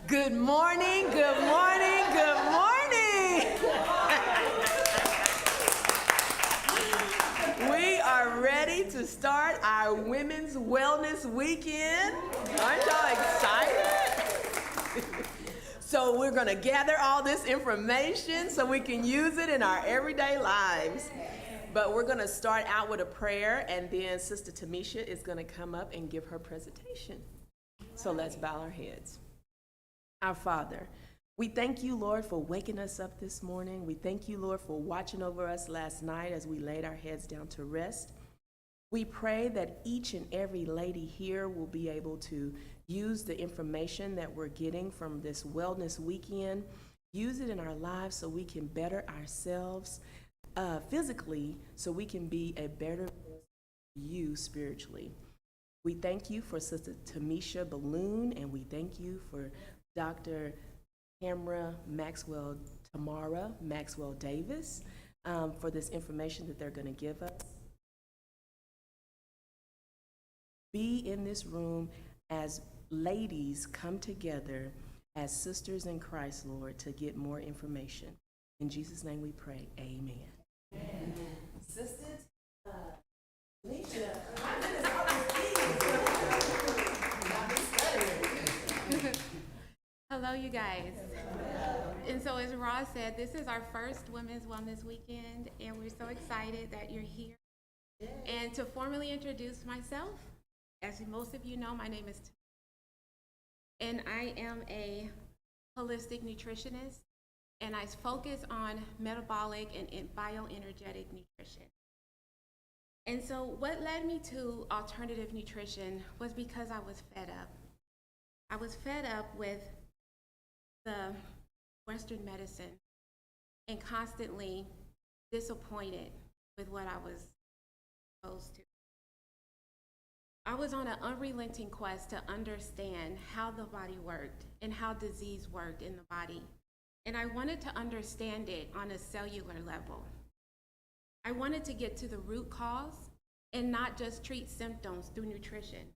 Good morning, good morning, good morning. We are ready to start our Women's Wellness Weekend. Aren't y'all excited? So we're going to gather all this information so we can use it in our everyday lives. But we're going to start out with a prayer, and then Sister Tamisha is going to come up and give her presentation. So let's bow our heads. Our Father, we thank you, Lord, for waking us up this morning. We thank you, Lord, for watching over us last night as we laid our heads down to rest. We pray that each and every lady here will be able to use the information that we're getting from this wellness weekend, use it in our lives so we can better ourselves physically, so we can be a better you spiritually. We thank you for Sister Tamisha Balloon, and we thank you for Dr. Tamara Tamara Maxwell Davis for this information that they're going to give us. Be in this room as ladies come together as sisters in Christ, Lord, to get more information. In Jesus' name we pray, amen. Amen. Sisters, Alicia, Hello, you guys. And so as Ross said, this is our first Women's Wellness Weekend, and we're so excited that you're here. And to formally introduce myself, as most of you know, my name is Tamara, and I am a holistic nutritionist, and I focus on metabolic and bioenergetic nutrition. And so what led me to alternative nutrition was because I was fed up. I was fed up with the Western medicine and constantly disappointed with what I was exposed to. I was on an unrelenting quest to understand how the body worked and how disease worked in the body. And I wanted to understand it on a cellular level. I wanted to get to the root cause and not just treat symptoms through nutrition.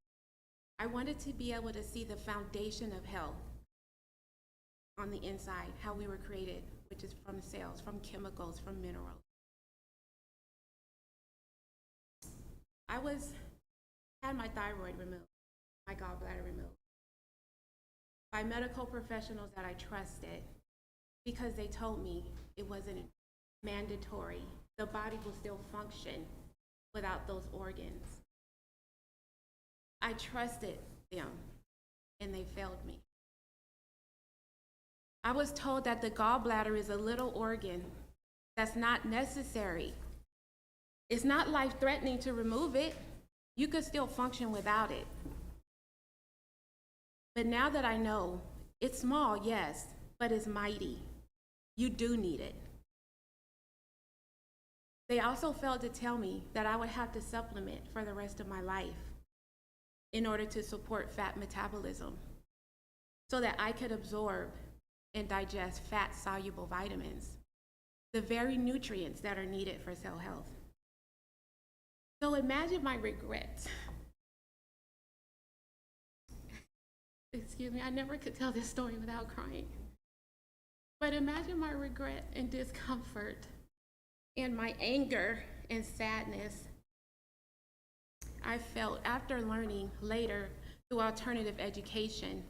I wanted to be able to see the foundation of health on the inside, how we were created, which is from cells, from chemicals, from minerals. I had my thyroid removed, my gallbladder removed, by medical professionals that I trusted, because they told me it wasn't mandatory. The body will still function without those organs. I trusted them, and they failed me. I was told that the gallbladder is a little organ that's not necessary. It's not life-threatening to remove it. You could still function without it. But now that I know, it's small, yes, but it's mighty. You do need it. They also failed to tell me that I would have to supplement for the rest of my life in order to support fat metabolism so that I could absorb and digest fat-soluble vitamins, the very nutrients that are needed for cell health. So imagine my regret. Excuse me, I never could tell this story without crying. But imagine my regret and discomfort and my anger and sadness I felt after learning later through alternative education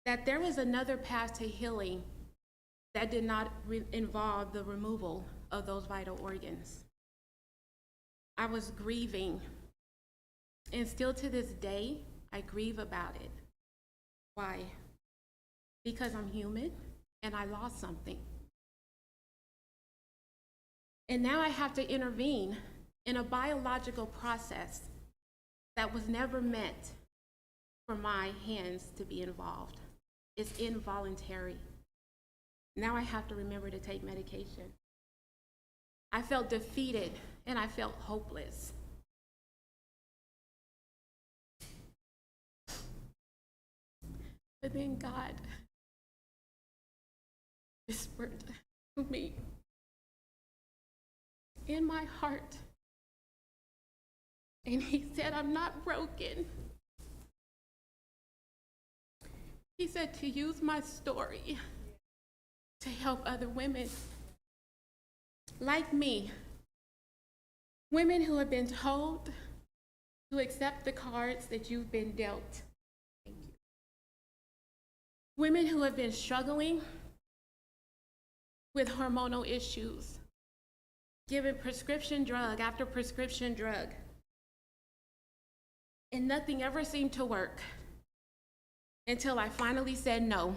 that there was another path to healing that did not involve the removal of those vital organs. I was grieving, and still to this day, I grieve about it. Why? Because I'm human, and I lost something. And now I have to intervene in a biological process that was never meant for my hands to be involved. It's involuntary. Now I have to remember to take medication. I felt defeated and I felt hopeless. But then God whispered to me in my heart, and he said, I'm not broken. He said to use my story to help other women like me, women who have been told to accept the cards that you've been dealt. Thank you. Women who have been struggling with hormonal issues, given prescription drug after prescription drug, and nothing ever seemed to work until I finally said no.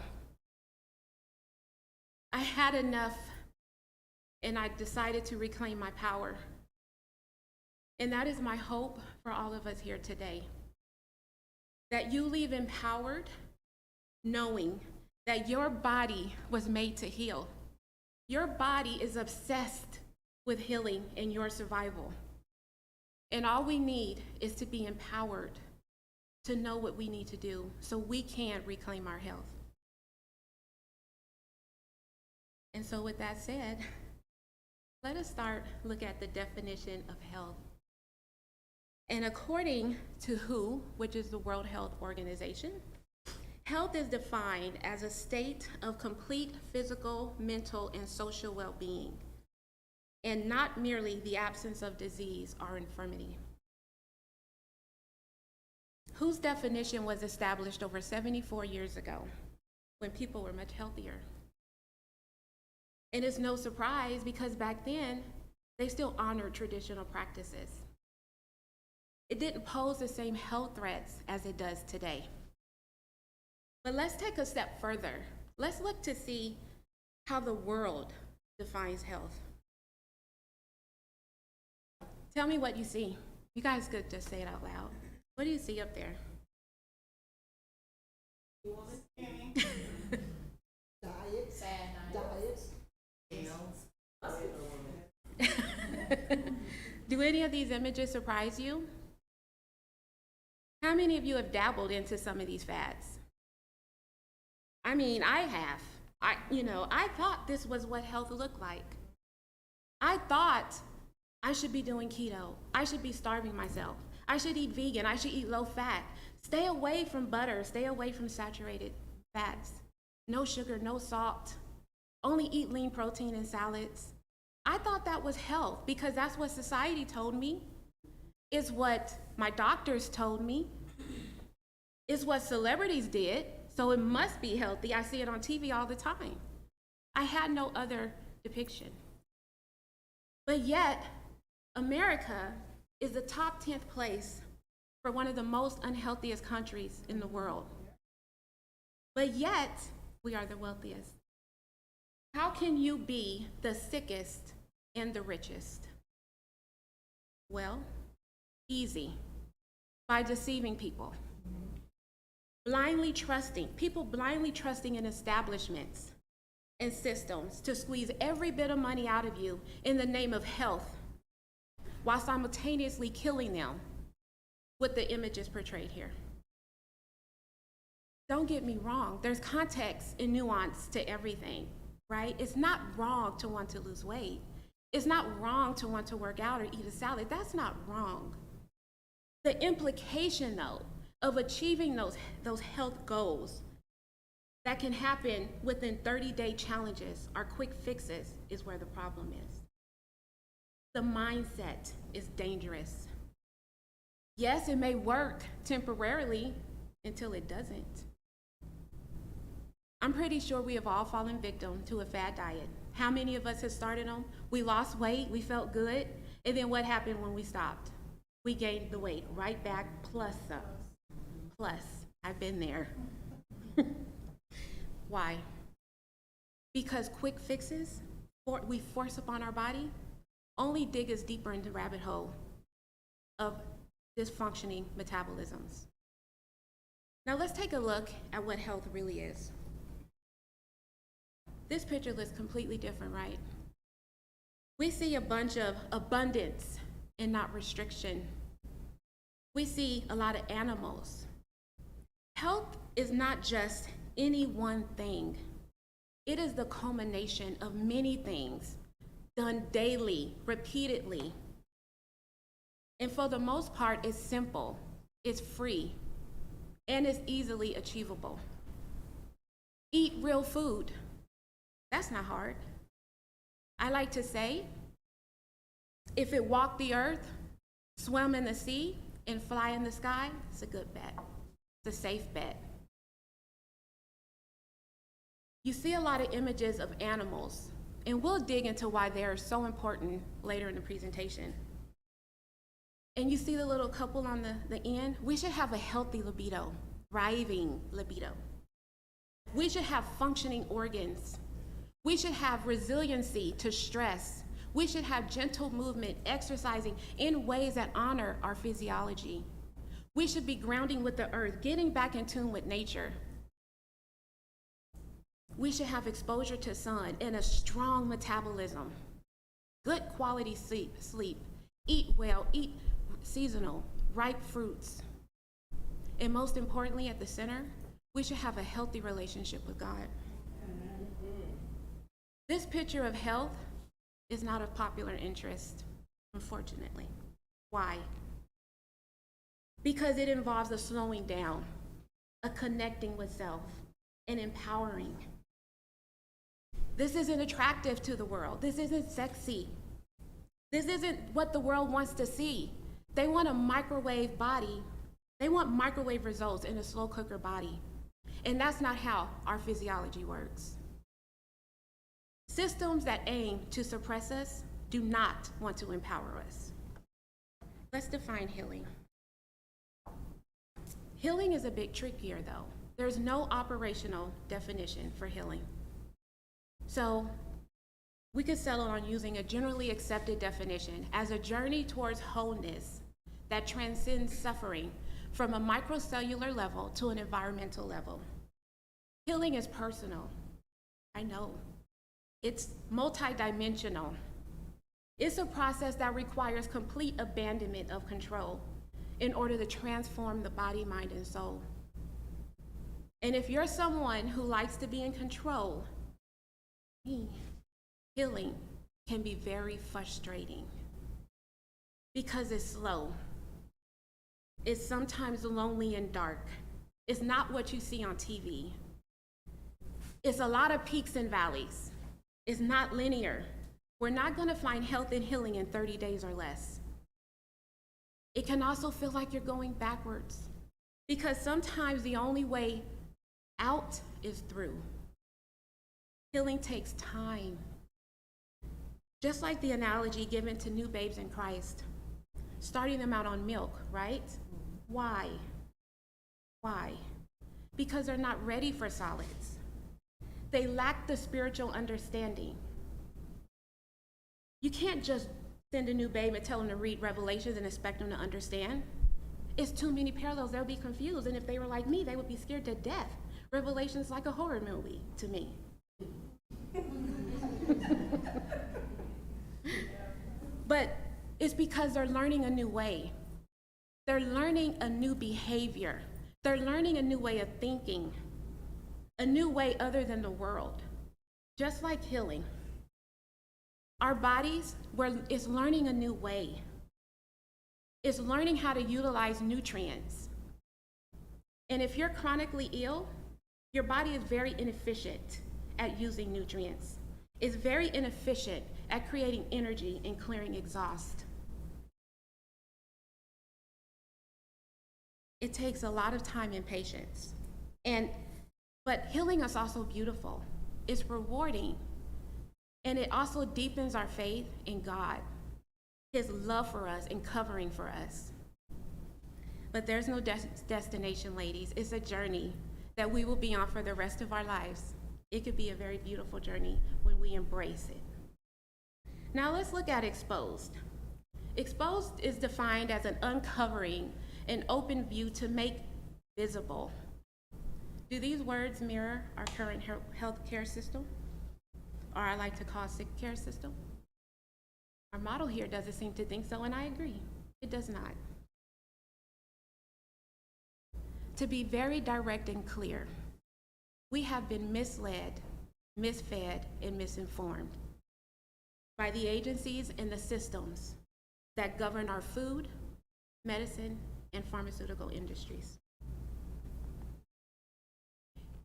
I had enough, and I decided to reclaim my power. And that is my hope for all of us here today, that you leave empowered, knowing that your body was made to heal. Your body is obsessed with healing and your survival. And all we need is to be empowered to know what we need to do so we can reclaim our health. And so with that said, let us look at the definition of health. And according to WHO, which is the World Health Organization, health is defined as a state of complete physical, mental, and social well-being, and not merely the absence of disease or infirmity. WHO's definition was established over 74 years ago when people were much healthier. And it's no surprise because back then, they still honored traditional practices. It didn't pose the same health threats as it does today. But let's take a step further. Let's look to see how the world defines health. Tell me what you see. You guys could just say it out loud. What do you see up there? Diet. Sad diet. Do any of these images surprise you? How many of you have dabbled into some of these fads? I mean, I have. I thought this was what health looked like. I thought I should be doing keto. I should be starving myself. I should eat vegan. I should eat low fat. Stay away from butter. Stay away from saturated fats. No sugar, no salt. Only eat lean protein and salads. I thought that was health because that's what society told me. It's what my doctors told me. It's what celebrities did, so it must be healthy. I see it on TV all the time. I had no other depiction. But yet, America is the top 10th place for one of the most unhealthiest countries in the world. But yet, we are the wealthiest. How can you be the sickest and the richest? Well, easy. By deceiving people. People blindly trusting in establishments and systems to squeeze every bit of money out of you in the name of health, while simultaneously killing them with the images portrayed here. Don't get me wrong, there's context and nuance to everything, right? It's not wrong to want to lose weight. It's not wrong to want to work out or eat a salad. That's not wrong. The implication, though, of achieving those health goals that can happen within 30-day challenges or quick fixes is where the problem is. The mindset is dangerous. Yes, it may work temporarily until it doesn't. I'm pretty sure we have all fallen victim to a fad diet. How many of us have started them? We lost weight, we felt good, and then what happened when we stopped? We gained the weight right back, plus some. Plus, I've been there. Why? Because quick fixes we force upon our body only dig us deeper into the rabbit hole of dysfunctioning metabolisms. Now let's take a look at what health really is. This picture looks completely different, right? We see a bunch of abundance and not restriction. We see a lot of animals. Health is not just any one thing. It is the culmination of many things done daily, repeatedly. And for the most part, it's simple, it's free, and it's easily achievable. Eat real food. That's not hard. I like to say, if it walked the earth, swam in the sea, and fly in the sky, it's a good bet. It's a safe bet. You see a lot of images of animals, and we'll dig into why they are so important later in the presentation. And you see the little couple on the end? We should have a healthy libido, thriving libido. We should have functioning organs. We should have resiliency to stress. We should have gentle movement, exercising in ways that honor our physiology. We should be grounding with the earth, getting back in tune with nature. We should have exposure to sun and a strong metabolism, good quality sleep, eat well, eat seasonal, ripe fruits. And most importantly, at the center, we should have a healthy relationship with God. This picture of health is not of popular interest, unfortunately. Why? Because it involves a slowing down, a connecting with self, an empowering. This isn't attractive to the world. This isn't sexy. This isn't what the world wants to see. They want a microwave body. They want microwave results in a slow cooker body. And that's not how our physiology works. Systems that aim to suppress us do not want to empower us. Let's define healing. Healing is a bit trickier, though. There's no operational definition for healing. So we could settle on using a generally accepted definition as a journey towards wholeness that transcends suffering from a microcellular level to an environmental level. Healing is personal. I know. It's multidimensional. It's a process that requires complete abandonment of control in order to transform the body, mind, and soul. And if you're someone who likes to be in control, healing can be very frustrating because it's slow. It's sometimes lonely and dark. It's not what you see on TV. It's a lot of peaks and valleys. It's not linear. We're not going to find health and healing in 30 days or less. It can also feel like you're going backwards because sometimes the only way out is through. Healing takes time. Just like the analogy given to new babes in Christ, starting them out on milk, right? Why? Why? Because they're not ready for solids. They lack the spiritual understanding. You can't just send a new babe and tell them to read Revelations and expect them to understand. It's too many parallels. They'll be confused. And if they were like me, they would be scared to death. Revelation's like a horror movie to me. But it's because they're learning a new way. They're learning a new behavior. They're learning a new way of thinking, a new way other than the world. Just like healing. Our bodies, it's learning a new way. It's learning how to utilize nutrients. And if you're chronically ill, your body is very inefficient at using nutrients. It's very inefficient at creating energy and clearing exhaust. It takes a lot of time and patience. But healing is also beautiful. It's rewarding. And it also deepens our faith in God, His love for us and covering for us. But there's no destination, ladies. It's a journey that we will be on for the rest of our lives. It could be a very beautiful journey when we embrace it. Now let's look at exposed. Exposed is defined as an uncovering, an open view to make visible. Do these words mirror our current healthcare system? Or I like to call sick care system? Our model here doesn't seem to think so, and I agree. It does not. To be very direct and clear, we have been misled, misfed, and misinformed by the agencies and the systems that govern our food, medicine, and pharmaceutical industries.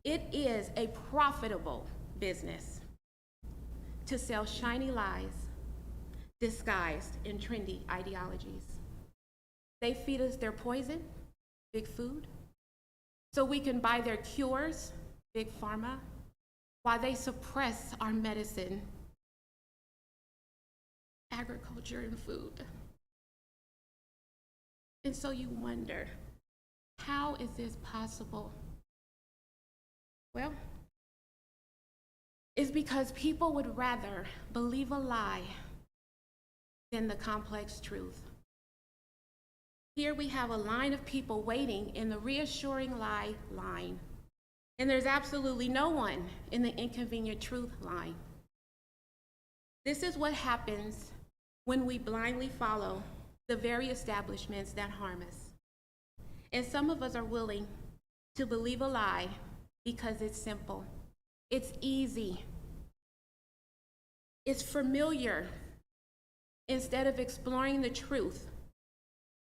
It is a profitable business to sell shiny lies disguised in trendy ideologies. They feed us their poison, big food, so we can buy their cures, big pharma, while they suppress our medicine, agriculture, and food. And so you wonder, how is this possible? Well, it's because people would rather believe a lie than the complex truth. Here we have a line of people waiting in the reassuring lie line, and there's absolutely no one in the inconvenient truth line. This is what happens when we blindly follow the very establishments that harm us. And some of us are willing to believe a lie because it's simple, it's easy, it's familiar, instead of exploring the truth,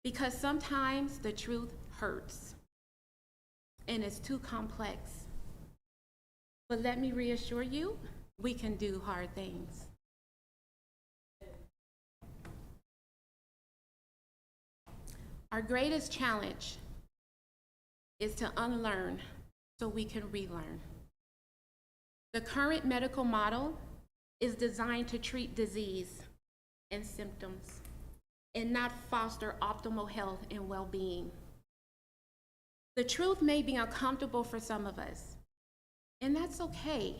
because sometimes the truth hurts and it's too complex. But let me reassure you, we can do hard things. Our greatest challenge is to unlearn so we can relearn. The current medical model is designed to treat disease and symptoms and not foster optimal health and well-being. The truth may be uncomfortable for some of us, and that's okay,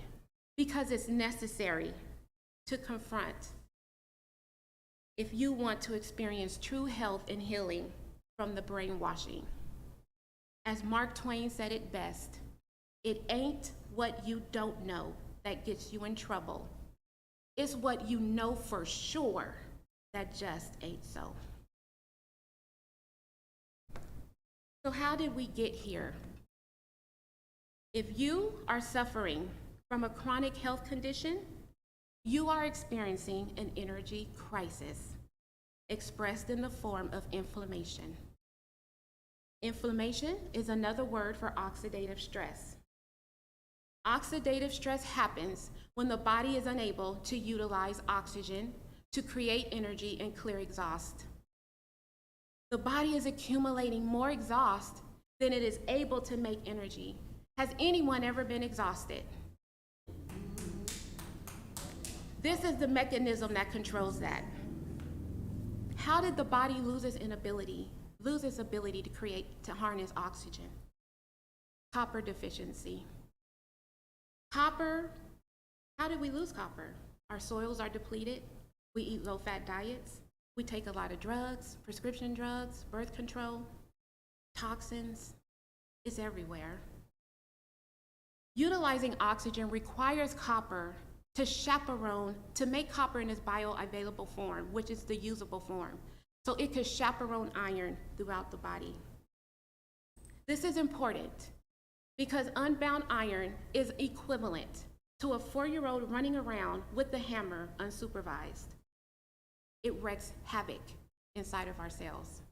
because it's necessary to confront if you want to experience true health and healing from the brainwashing. As Mark Twain said it best, it ain't what you don't know that gets you in trouble. It's what you know for sure that just ain't so. So how did we get here? If you are suffering from a chronic health condition, you are experiencing an energy crisis expressed in the form of inflammation. Inflammation is another word for oxidative stress. Oxidative stress happens when the body is unable to utilize oxygen to create energy and clear exhaust. The body is accumulating more exhaust than it is able to make energy. Has anyone ever been exhausted? This is the mechanism that controls that. How did the body lose its ability to harness oxygen? Copper deficiency. Copper, how did we lose copper? Our soils are depleted. We eat low-fat diets. We take a lot of drugs, prescription drugs, birth control, toxins. It's everywhere. Utilizing oxygen requires copper to make copper in its bioavailable form, which is the usable form, so it could chaperone iron throughout the body. This is important because unbound iron is equivalent to a 4-year-old running around with the hammer unsupervised. It wreaks havoc inside of our cells.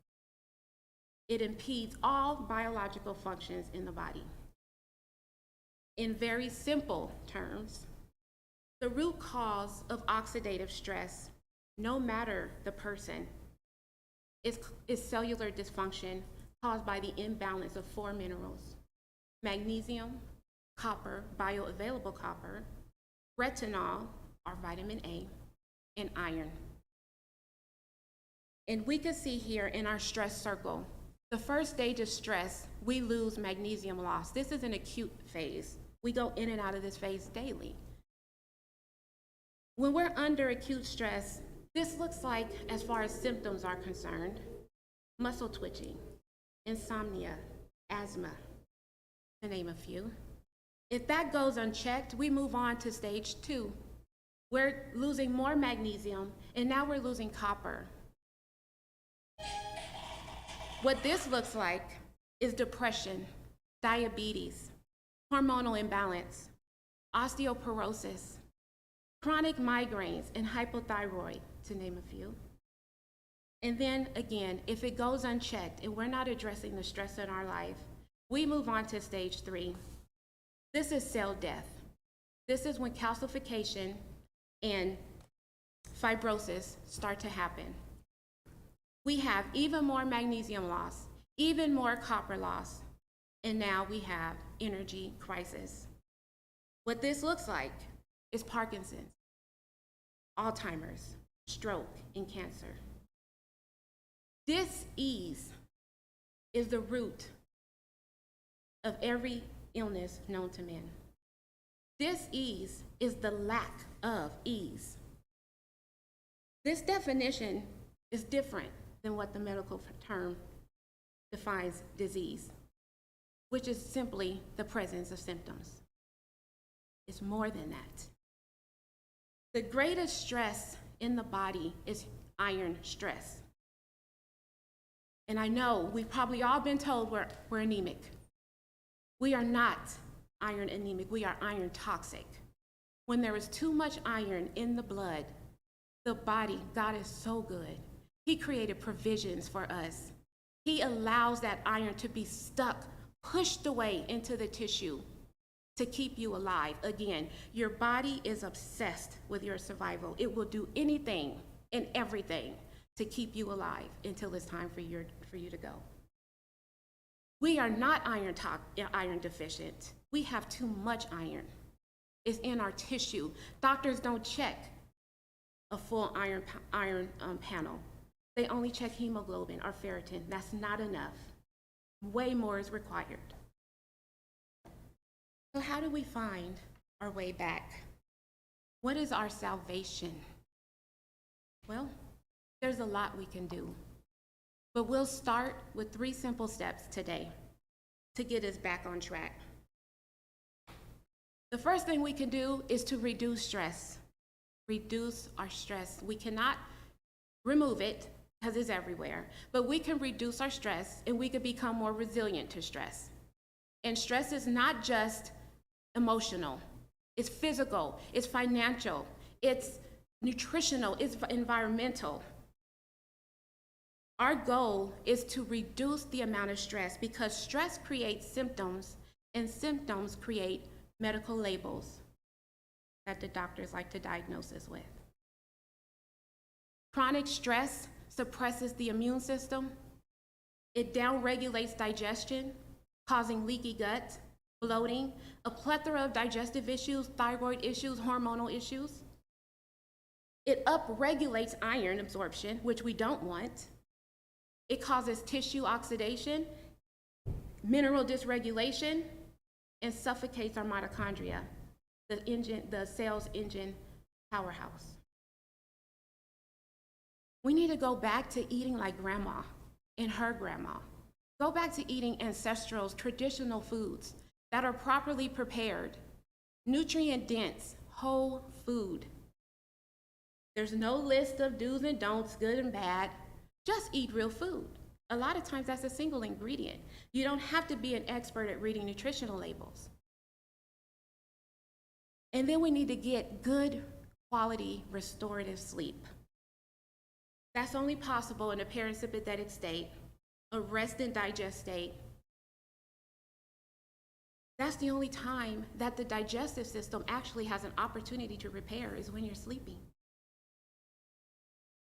It impedes all biological functions in the body. In very simple terms, the root cause of oxidative stress, no matter the person, is cellular dysfunction caused by the imbalance of 4 minerals: magnesium, copper, bioavailable copper, retinol, or vitamin A, and iron. And we can see here in our stress circle, the first stage of stress, we lose magnesium loss. This is an acute phase. We go in and out of this phase daily. When we're under acute stress, this looks like, as far as symptoms are concerned, muscle twitching, insomnia, asthma, to name a few. If that goes unchecked, we move on to stage 2. We're losing more magnesium, and now we're losing copper. What this looks like is depression, diabetes, hormonal imbalance, osteoporosis, chronic migraines, and hypothyroid, to name a few. And then again, if it goes unchecked and we're not addressing the stress in our life, we move on to stage 3. This is cell death. This is when calcification and fibrosis start to happen. We have even more magnesium loss, even more copper loss, and now we have energy crisis. What this looks like is Parkinson's, Alzheimer's, stroke, and cancer. Dis-ease is the root of every illness known to men. Dis-ease is the lack of ease. This definition is different than what the medical term defines disease, which is simply the presence of symptoms. It's more than that. The greatest stress in the body is iron stress. And I know we've probably all been told we're anemic. We are not iron anemic, we are iron toxic. When there is too much iron in the blood, the body, God is so good. He created provisions for us. He allows that iron to be stuck, pushed away into the tissue to keep you alive. Again, your body is obsessed with your survival. It will do anything and everything to keep you alive until it's time for you to go. We are not iron deficient. We have too much iron. It's in our tissue. Doctors don't check a full iron panel. They only check hemoglobin or ferritin. That's not enough. Way more is required. So how do we find our way back? What is our salvation? Well, there's a lot we can do. But we'll start with 3 simple steps today to get us back on track. The first thing we can do is to reduce stress. Reduce our stress. We cannot remove it because it's everywhere, but we can reduce our stress and we can become more resilient to stress. And stress is not just emotional, it's physical, it's financial, it's nutritional, it's environmental. Our goal is to reduce the amount of stress because stress creates symptoms and symptoms create medical labels that the doctors like to diagnose us with. Chronic stress suppresses the immune system. It downregulates digestion, causing leaky gut, bloating, a plethora of digestive issues, thyroid issues, hormonal issues. It upregulates iron absorption, which we don't want. It causes tissue oxidation, mineral dysregulation, and suffocates our mitochondria, the cell's engine powerhouse. We need to go back to eating like grandma and her grandma. Go back to eating ancestral, traditional foods that are properly prepared, nutrient-dense, whole food. There's no list of do's and don'ts, good and bad. Just eat real food. A lot of times that's a single ingredient. You don't have to be an expert at reading nutritional labels. And then we need to get good quality restorative sleep. That's only possible in a parasympathetic state, a rest and digest state. That's the only time that the digestive system actually has an opportunity to repair is when you're sleeping.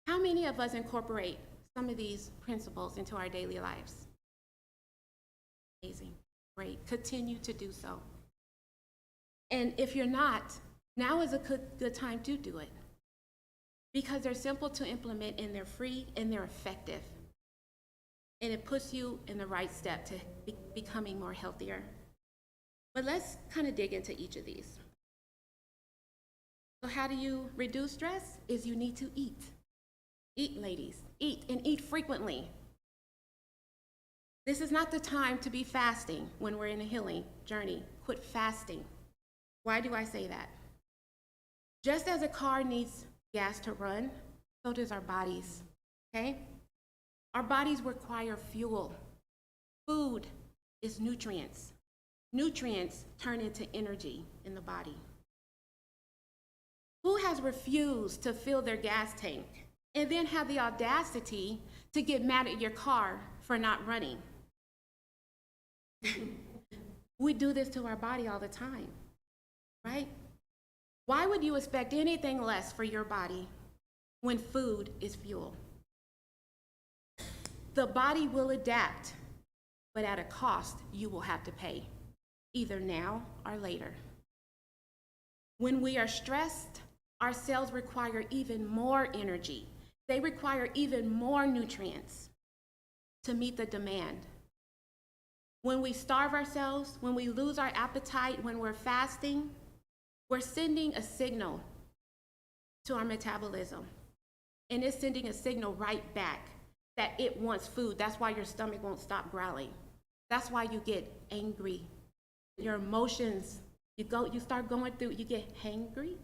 How many of us incorporate some of these principles into our daily lives? Amazing, great, continue to do so. And if you're not, now is a good time to do it because they're simple to implement and they're free and they're effective. And it puts you in the right step to becoming more healthier. But let's kind of dig into each of these. So how do you reduce stress? Is you need to eat. Eat, ladies, eat and eat frequently. This is not the time to be fasting when we're in a healing journey. Quit fasting. Why do I say that? Just as a car needs gas to run, so does our bodies, okay? Our bodies require fuel. Food is nutrients. Nutrients turn into energy in the body. Who has refused to fill their gas tank and then have the audacity to get mad at your car for not running? We do this to our body all the time, right? Why would you expect anything less for your body when food is fuel? The body will adapt, but at a cost you will have to pay, either now or later. When we are stressed, our cells require even more energy. They require even more nutrients to meet the demand. When we starve ourselves, when we lose our appetite, when we're fasting, we're sending a signal to our metabolism. And it's sending a signal right back that it wants food. That's why your stomach won't stop growling. That's why you get angry. Your emotions, you start going through, you get hangry.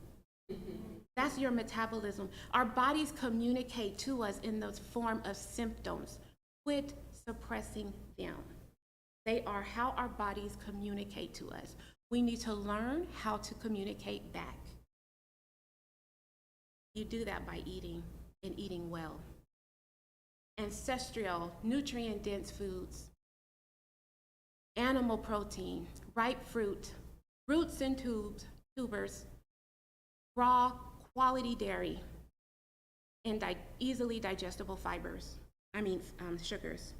That's your metabolism. Our bodies communicate to us in the form of symptoms. Quit suppressing them. They are how our bodies communicate to us. We need to learn how to communicate back. You do that by eating and eating well. Ancestral, nutrient-dense foods, animal protein, ripe fruit, roots and tubers, raw, quality dairy, and easily digestible sugars.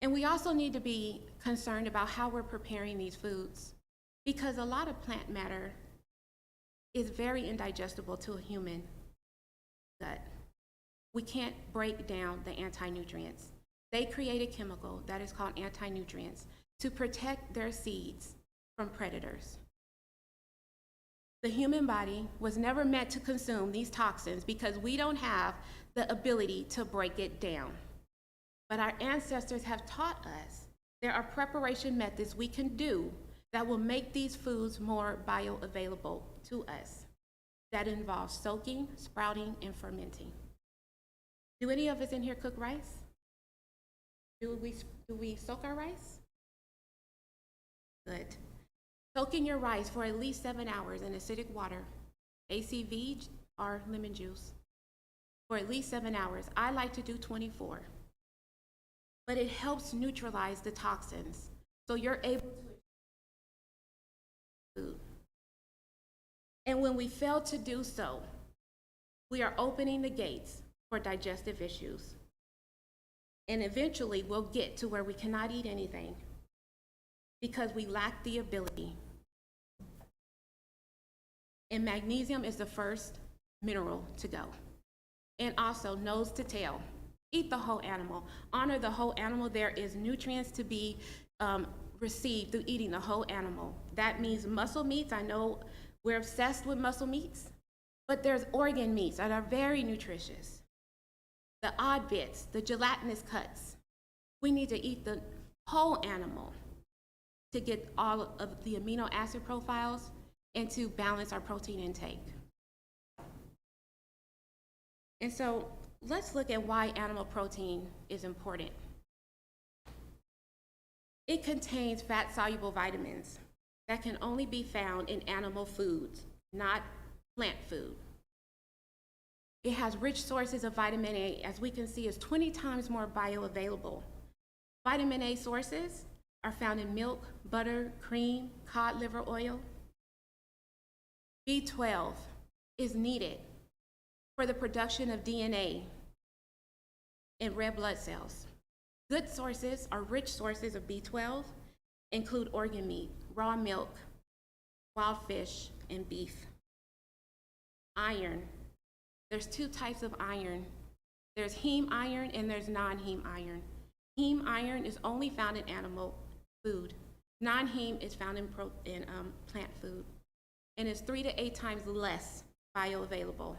And we also need to be concerned about how we're preparing these foods, because a lot of plant matter is very indigestible to a human gut. We can't break down the anti-nutrients. They create a chemical that is called anti-nutrients to protect their seeds from predators. The human body was never meant to consume these toxins because we don't have the ability to break it down. But our ancestors have taught us there are preparation methods we can do that will make these foods more bioavailable to us. That involves soaking, sprouting, and fermenting. Do any of us in here cook rice? Do we soak our rice? Good. Soaking your rice for at least 7 hours in acidic water, ACV or lemon juice, for at least 7 hours. I like to do 24. But it helps neutralize the toxins, so you're able to food. And when we fail to do so, we are opening the gates for digestive issues. And eventually we'll get to where we cannot eat anything because we lack the ability. And magnesium is the first mineral to go. And also nose to tail. Eat the whole animal. Honor the whole animal. There is nutrients to be received through eating the whole animal. That means muscle meats. I know we're obsessed with muscle meats, but there's organ meats that are very nutritious. The odd bits, the gelatinous cuts. We need to eat the whole animal to get all of the amino acid profiles and to balance our protein intake. And so let's look at why animal protein is important. It contains fat-soluble vitamins that can only be found in animal foods, not plant food. It has rich sources of vitamin A, as we can see, is 20 times more bioavailable. Vitamin A sources are found in milk, butter, cream, cod liver oil. B12 is needed for the production of DNA in red blood cells. Good sources or rich sources of B12 include organ meat, raw milk, wild fish, and beef. Iron. There's two types of iron. There's heme iron and there's non-heme iron. Heme iron is only found in animal food. Non-heme is found in plant food and is 3 to 8 times less bioavailable.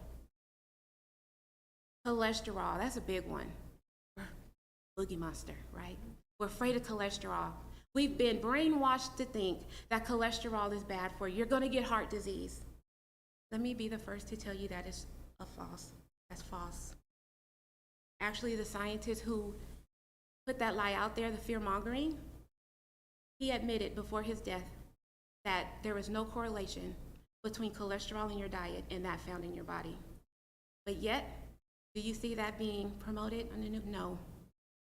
Cholesterol, that's a big one. Boogie monster, right? We're afraid of cholesterol. We've been brainwashed to think that cholesterol is bad for you. You're going to get heart disease. Let me be the first to tell you that is false. That's false. Actually, the scientist who put that lie out there, the fear-mongering, he admitted before his death that there was no correlation between cholesterol in your diet and that found in your body. But yet, do you see that being promoted on the news? No.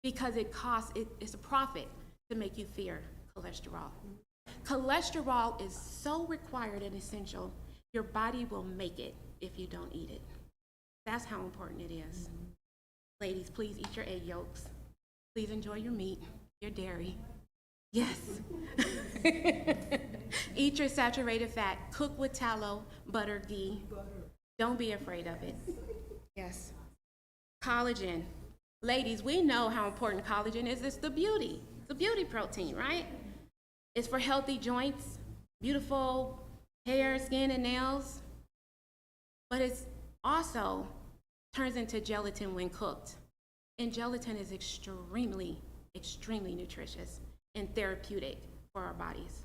Because it's a profit to make you fear cholesterol. Cholesterol is so required and essential, your body will make it if you don't eat it. That's how important it is. Ladies, please eat your egg yolks. Please enjoy your meat, your dairy. Yes. Eat your saturated fat. Cook with tallow, butter, ghee. Don't be afraid of it. Yes. Collagen. Ladies, we know how important collagen is. It's the beauty. It's a beauty protein, right? It's for healthy joints, beautiful hair, skin, and nails. But it's also turns into gelatin when cooked. And gelatin is extremely, extremely nutritious and therapeutic for our bodies.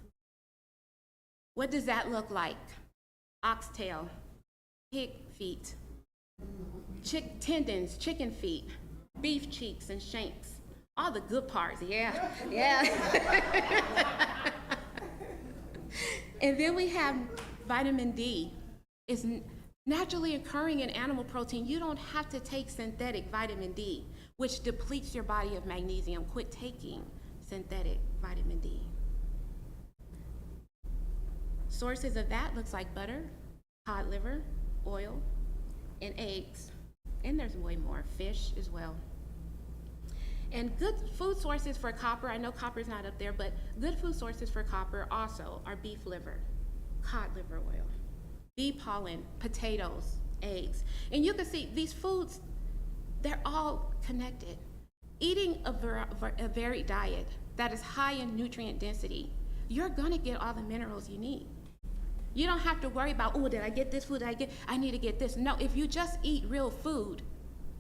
What does that look like? Oxtail, pig feet, tendons, chicken feet, beef cheeks and shanks, all the good parts, yeah. And then we have vitamin D. It's naturally occurring in animal protein. You don't have to take synthetic vitamin D, which depletes your body of magnesium. Quit taking synthetic vitamin D. Sources of that looks like butter, cod liver, oil, and eggs. And there's way more, fish as well. And good food sources for copper, I know copper's not up there, but good food sources for copper also are beef liver, cod liver oil, bee pollen, potatoes, eggs. And you can see these foods, they're all connected. Eating a varied diet that is high in nutrient density, you're gonna get all the minerals you need. You don't have to worry about, oh, did I get this food? I need to get this. No, if you just eat real food,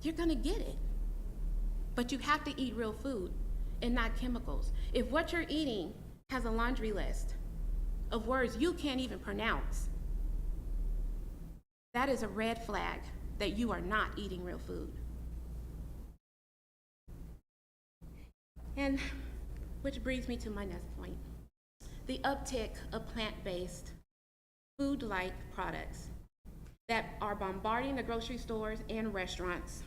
you're gonna get it. But you have to eat real food and not chemicals. If what you're eating has a laundry list of words you can't even pronounce, that is a red flag that you are not eating real food. And which brings me to my next point. The uptick of plant-based food-like products that are bombarding the grocery stores and restaurants.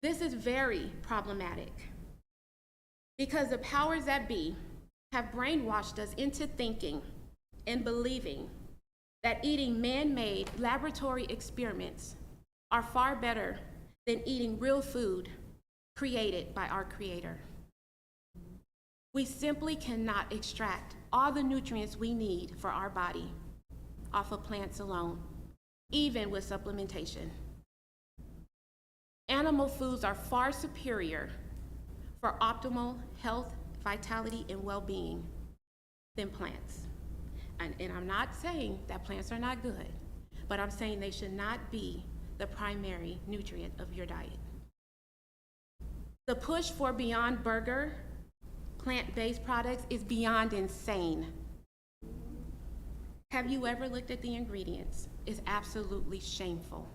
This is very problematic because the powers that be have brainwashed us into thinking and believing that eating man-made laboratory experiments are far better than eating real food created by our Creator. We simply cannot extract all the nutrients we need for our body off of plants alone, even with supplementation. Animal foods are far superior for optimal health, vitality, and well-being than plants. And I'm not saying that plants are not good, but I'm saying they should not be the primary nutrient of your diet. The push for Beyond Burger plant-based products is beyond insane. Have you ever looked at the ingredients? It's absolutely shameful.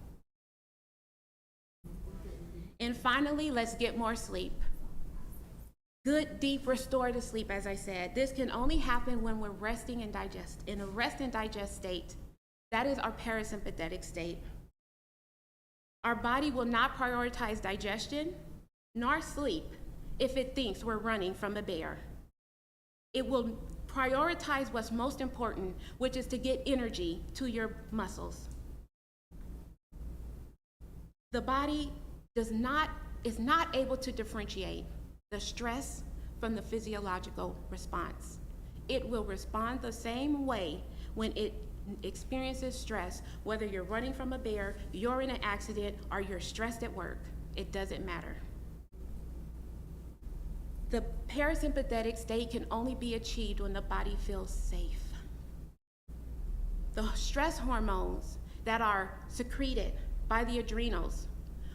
And finally, let's get more sleep. Good, deep, restorative sleep, as I said. This can only happen when we're resting and digest. In a rest and digest state, that is our parasympathetic state. Our body will not prioritize digestion nor sleep if it thinks we're running from a bear. It will prioritize what's most important, which is to get energy to your muscles. The body is not able to differentiate the stress from the physiological response. It will respond the same way when it experiences stress, whether you're running from a bear, you're in an accident, or you're stressed at work. It doesn't matter. The parasympathetic state can only be achieved when the body feels safe. The stress hormones that are secreted by the adrenals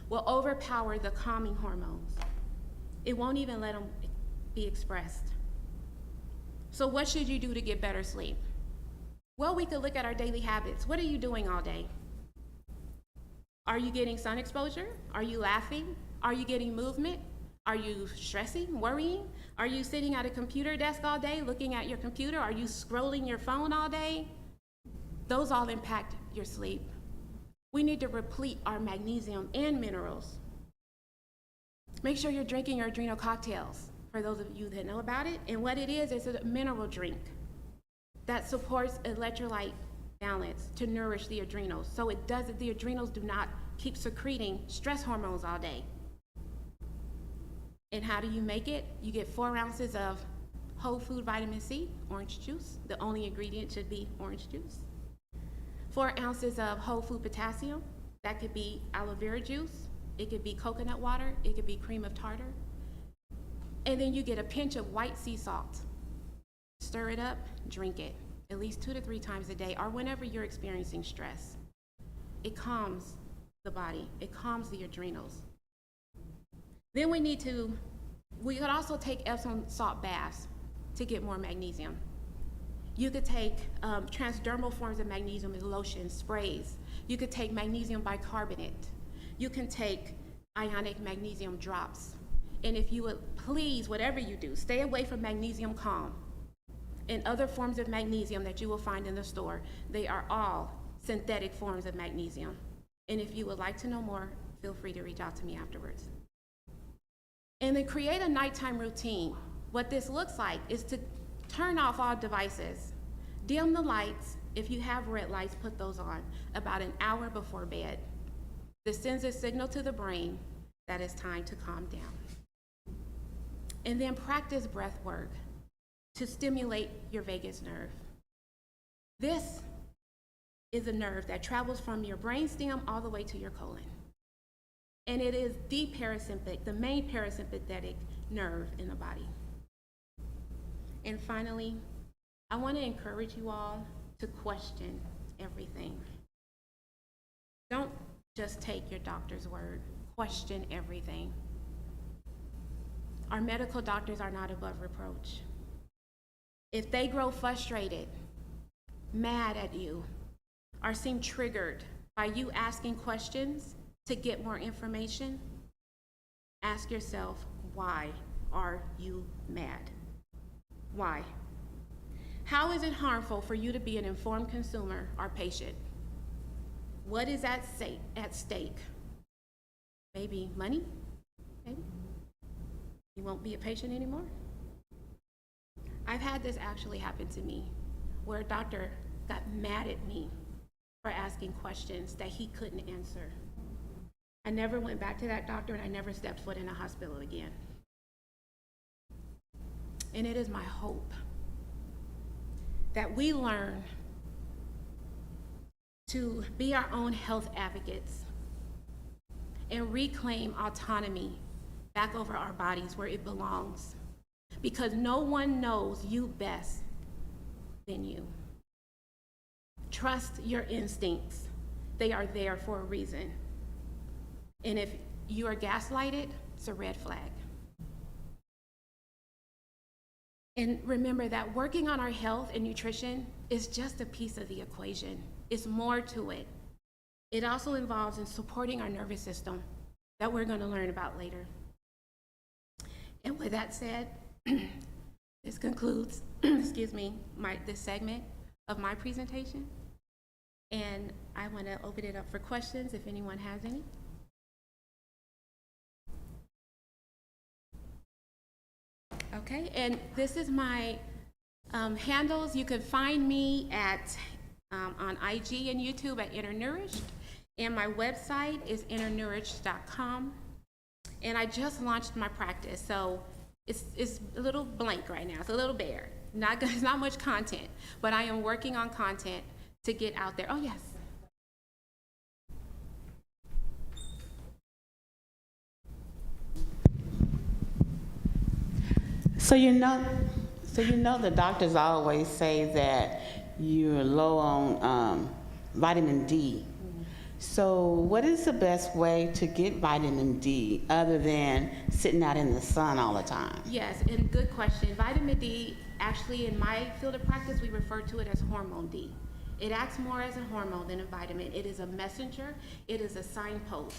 will overpower the calming hormones. It won't even let them be expressed. So what should you do to get better sleep? Well, we could look at our daily habits. What are you doing all day? Are you getting sun exposure? Are you laughing? Are you getting movement? Are you stressing, worrying? Are you sitting at a computer desk all day looking at your computer? Are you scrolling your phone all day? Those all impact your sleep. We need to replete our magnesium and minerals. Make sure you're drinking your adrenal cocktails, for those of you that know about it. And what it is a mineral drink. that supports electrolyte balance to nourish the adrenals. So the adrenals do not keep secreting stress hormones all day. And how do you make it? You get 4 ounces of whole food vitamin C, orange juice. The only ingredient should be orange juice. 4 ounces of whole food potassium. That could be aloe vera juice. It could be coconut water. It could be cream of tartar. And then you get a pinch of white sea salt. Stir it up, drink it, at least 2 to 3 times a day, or whenever you're experiencing stress. It calms the body. It calms the adrenals. Then we could also take Epsom salt baths to get more magnesium. You could take transdermal forms of magnesium as lotions, sprays. You could take magnesium bicarbonate. You can take ionic magnesium drops. And if you would please, whatever you do, stay away from magnesium calm and other forms of magnesium that you will find in the store. They are all synthetic forms of magnesium. And if you would like to know more, feel free to reach out to me afterwards. And then create a nighttime routine. What this looks like is to turn off all devices, dim the lights. If you have red lights, put those on about an hour before bed. This sends a signal to the brain that it's time to calm down. And then practice breath work to stimulate your vagus nerve. This is a nerve that travels from your brainstem all the way to your colon. And it is the main parasympathetic nerve in the body. And finally, I want to encourage you all to question everything. Don't just take your doctor's word. Question everything. Our medical doctors are not above reproach. If they grow frustrated, mad at you, or seem triggered by you asking questions to get more information, ask yourself, why are you mad? Why? How is it harmful for you to be an informed consumer or patient? What is at stake? Maybe money? Maybe. You won't be a patient anymore? I've had this actually happen to me, where a doctor got mad at me for asking questions that he couldn't answer. I never went back to that doctor, and I never stepped foot in a hospital again. And it is my hope that we learn to be our own health advocates and reclaim autonomy back over our bodies where it belongs, because no one knows you best than you. Trust your instincts. They are there for a reason. And if you are gaslighted, it's a red flag. And remember that working on our health and nutrition is just a piece of the equation. It's more to it. It also involves in supporting our nervous system that we're going to learn about later. And with that said, this concludes, excuse me, this segment of my presentation. And I want to open it up for questions if anyone has any. Okay, and this is my handles. You can find me at on IG and YouTube at Internourished, and my website is internourished.com. And I just launched my practice, so it's a little blank right now. It's a little bare. It's not much content, but I am working on content to get out there. Oh yes. So you know the doctors always say that you're low on vitamin D. So what is the best way to get vitamin D other than sitting out in the sun all the time? Yes, and good question. Vitamin D, actually in my field of practice, we refer to it as hormone D. It acts more as a hormone than a vitamin. It is a messenger. It is a signpost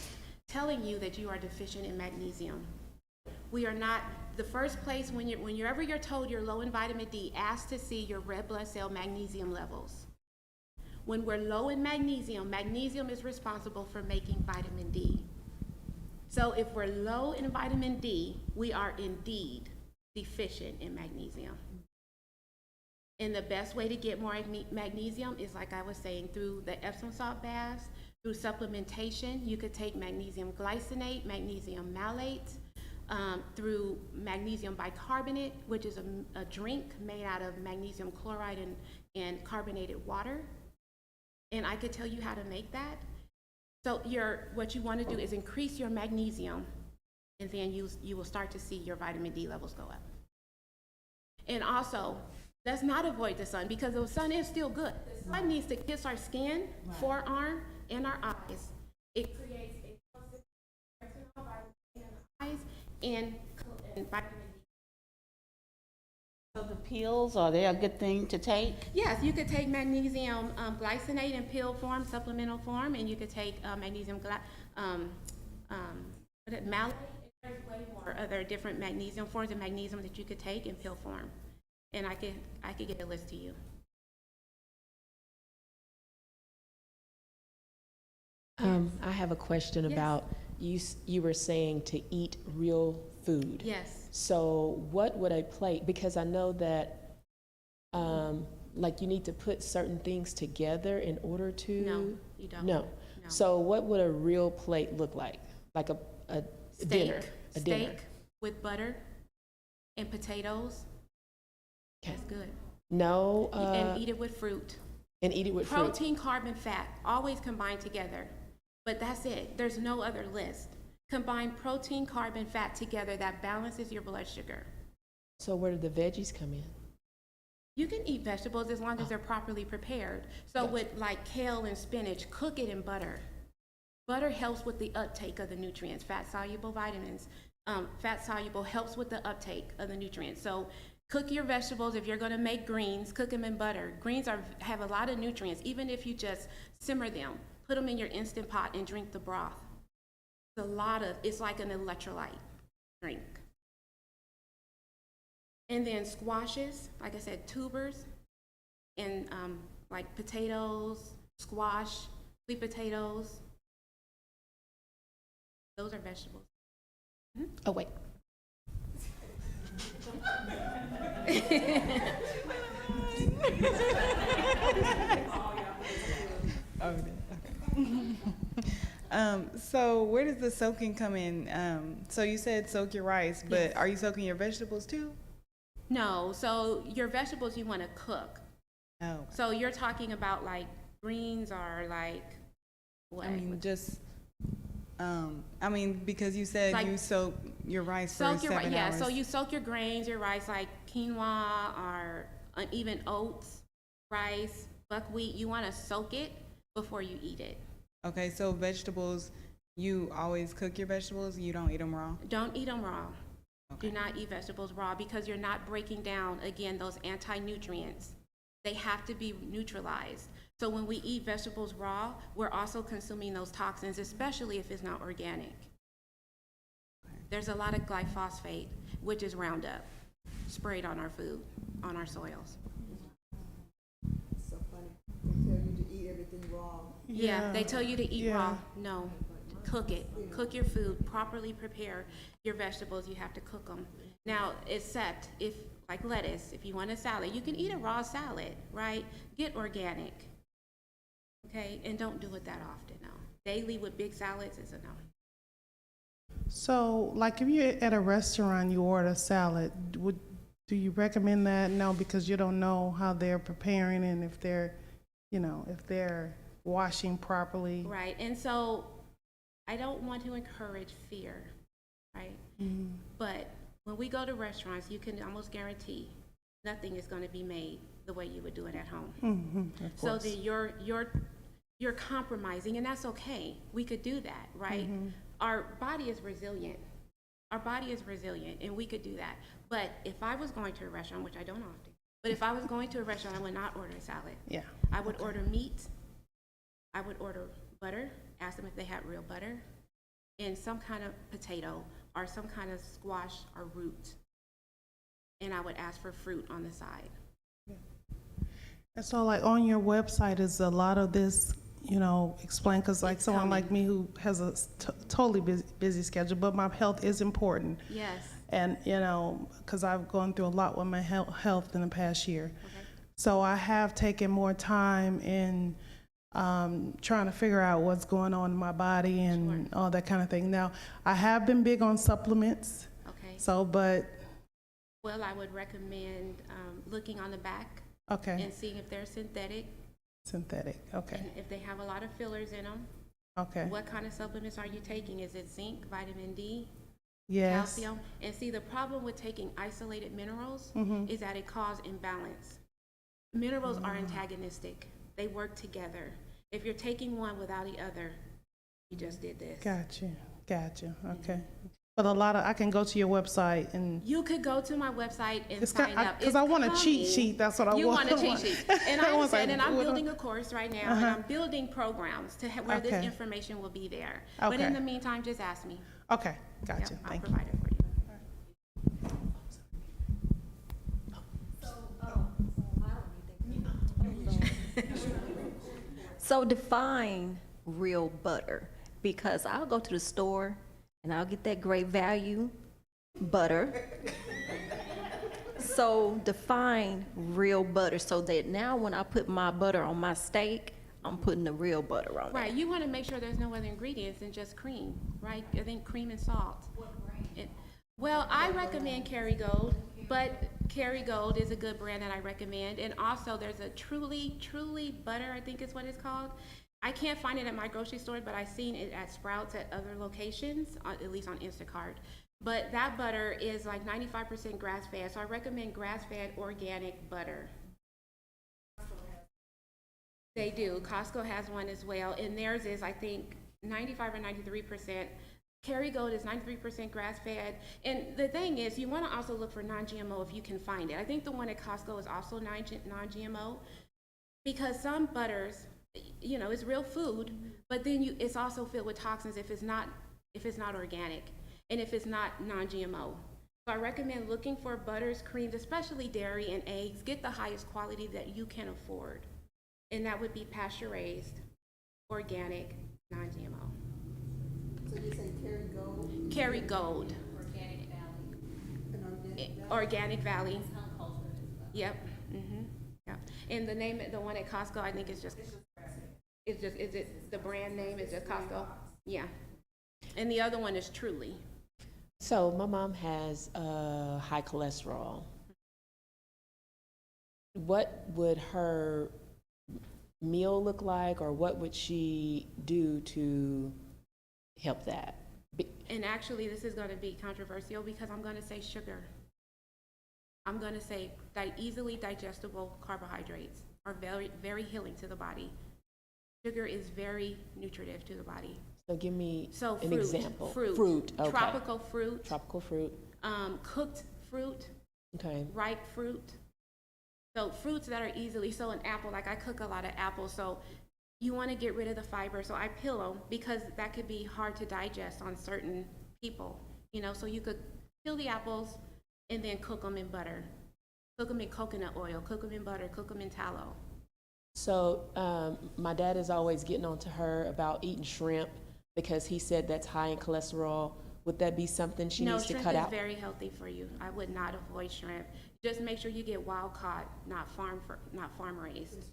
telling you that you are deficient in magnesium. We are not, the first place whenever you're told you're low in vitamin D, ask to see your red blood cell magnesium levels. When we're low in magnesium, magnesium is responsible for making vitamin D. So if we're low in vitamin D, we are indeed deficient in magnesium. And the best way to get more magnesium is, like I was saying, through the Epsom salt baths, through supplementation. You could take magnesium glycinate, magnesium malate, through magnesium bicarbonate, which is a drink made out of magnesium chloride and carbonated water. And I could tell you how to make that. So what you want to do is increase your magnesium, and then you will start to see your vitamin D levels go up. And also, let's not avoid the sun, because the sun is still good. The sun needs to kiss our skin, forearm, and our eyes. It creates a constant vitamin in the eyes and vitamin D. So the pills, are they a good thing to take? Yes, you could take magnesium glycinate in pill form, supplemental form, and you could take magnesium malate. There's way more other different magnesium forms of magnesium that you could take in pill form, and I could get a list to you. I have a question about you were saying to eat real food. Yes. So what would a plate, because I know that like you need to put certain things together in order to. No, you don't. No. So what would a real plate look like? Like a dinner. A dinner. Steak with butter and potatoes. Okay. That's good. No. And eat it with fruit. And eat it with fruit. Protein, carb, and fat always combine together. But that's it. There's no other list. Combine protein, carb, and fat together. That balances your blood sugar. So where do the veggies come in? You can eat vegetables as long as they're properly prepared. So with like kale and spinach, cook it in butter. Butter helps with the uptake of the nutrients, fat-soluble vitamins. Fat-soluble helps with the uptake of the nutrients. So cook your vegetables. If you're going to make greens, cook them in butter. Greens have a lot of nutrients. Even if you just simmer them, put them in your Instant Pot and drink the broth. It's like an electrolyte drink. And then squashes, like I said, tubers, and like potatoes, squash, sweet potatoes. Those are vegetables. Mm-hmm. Oh, wait. So where does the soaking come in? So you said soak your rice, but Yes. are you soaking your vegetables too? No, so your vegetables you want to cook. No. So you're talking about like greens or like what? Because you said Like- you soak your rice for 7 hours. So you soak your grains, your rice, like quinoa or even oats, rice, buckwheat. You want to soak it before you eat it. Okay, so vegetables, you always cook your vegetables? You don't eat them raw? Don't eat them raw. Okay. Do not eat vegetables raw because you're not breaking down, again, those anti-nutrients. They have to be neutralized. So when we eat vegetables raw, we're also consuming those toxins, especially if it's not organic. There's a lot of glyphosate, which is Roundup, sprayed on our food, on our soils. So funny. They tell you to eat everything raw. Yeah, they tell you to eat Yeah. raw. No, cook it. Cook your food. Properly prepare your vegetables. You have to cook them. Now, except if, like lettuce, if you want a salad, you can eat a raw salad, right? Get organic, okay? And don't do it that often, no. Daily with big salads is a no. So, like if you're at a restaurant, you order a salad, do you recommend that? No, because you don't know how they're preparing and if they're, if they're washing properly. Right, and so I don't want to encourage fear, right? Mm-hmm. But when we go to restaurants, you can almost guarantee nothing is going to be made the way you would do it at home. Mm-hmm, of So course. then you're compromising, and that's okay. We could do that, right? Mm-hmm. Our body is resilient. Our body is resilient, and we could do that. But if I was going to a restaurant, which I don't often, but if I was going to a restaurant, I would not order a salad. Yeah. I would order meat. I would order butter, ask them if they had real butter, and some kind of potato or some kind of squash or root. And I would ask for fruit on the side. And so, like on your website, is a lot of this, explained? Because like It's someone coming. like me who has a totally busy schedule, but my health is important. Yes. And, because I've gone through a lot with my health in the past year. Okay. So I have taken more time in trying to figure out what's going on in my body and all that kind of thing. Now, I have been big on supplements. Okay. So, but, Well, I would recommend looking on the back okay, and seeing if they're synthetic synthetic, okay, and if they have a lot of fillers in them. okay. What kind of supplements are you taking? Is it zinc, vitamin D, Yes. calcium? And see, the problem with taking isolated minerals is that it causes imbalance. Minerals are antagonistic. They work together. If you're taking one without the other, you just did this. Gotcha, okay. But I can go to your website and, You could go to my website and it's sign up. because I want a cheat sheet, that's what I want. You want a cheat sheet. And I I was like, understand, and I'm what- building a course right now, and I'm building programs to where this Okay. information will be there. But in Okay. the meantime, just ask me. Okay, gotcha, Yep, I'll thank you. provide it for you. So define real butter, because I'll go to the store and I'll get that great value butter. So define real butter so that now when I put my butter on my steak, I'm putting the real butter on it. Right, you want to make sure there's no other ingredients than just cream, right? I think cream and salt. Well, I recommend Kerrygold, but Kerrygold is a good brand that I recommend. And also, there's a Truly butter, I think is what it's called. I can't find it at my grocery store, but I've seen it at Sprouts at other locations, at least on Instacart. But that butter is like 95% grass-fed, so I recommend grass-fed organic butter. They do. Costco has one as well, and theirs is, I think, 95 or 93%. Kerrygold is 93% grass-fed. And the thing is, you want to also look for non-GMO if you can find it. I think the one at Costco is also non-GMO, because some butters, you know, it's real food, but then it's also filled with toxins if it's not organic and if it's not non-GMO. So I recommend looking for butters, creams, especially dairy and eggs. Get the highest quality that you can afford, and that would be pasture-raised, organic, non-GMO. So you say Kerrygold? Kerrygold. Organic Valley. Yep. Yeah. And the name, the one at Costco, I think is it the brand name is just Costco? Yeah. And the other one is Truly. So my mom has high cholesterol. What would her meal look like, or what would she do to help that? And actually, this is going to be controversial because I'm going to say sugar. I'm going to say easily digestible carbohydrates are very, very healing to the body. Sugar is very nutritive to the body. So give me So an fruit, example. fruit, Okay. tropical fruit, Tropical fruit. cooked fruit, Okay. ripe fruit. So fruits that are easily, so an apple, like I cook a lot of apples, so you want to get rid of the fiber. So I peel them because that could be hard to digest on certain people, you know, so you could peel the apples and then cook them in butter, cook them in coconut oil, cook them in butter, cook them in tallow. So my dad is always getting on to her about eating shrimp because he said that's high in cholesterol. Would that be something she needs to cut No, shrimp out? is very healthy for you. I would not avoid shrimp. Just make sure you get wild caught, not farm raised.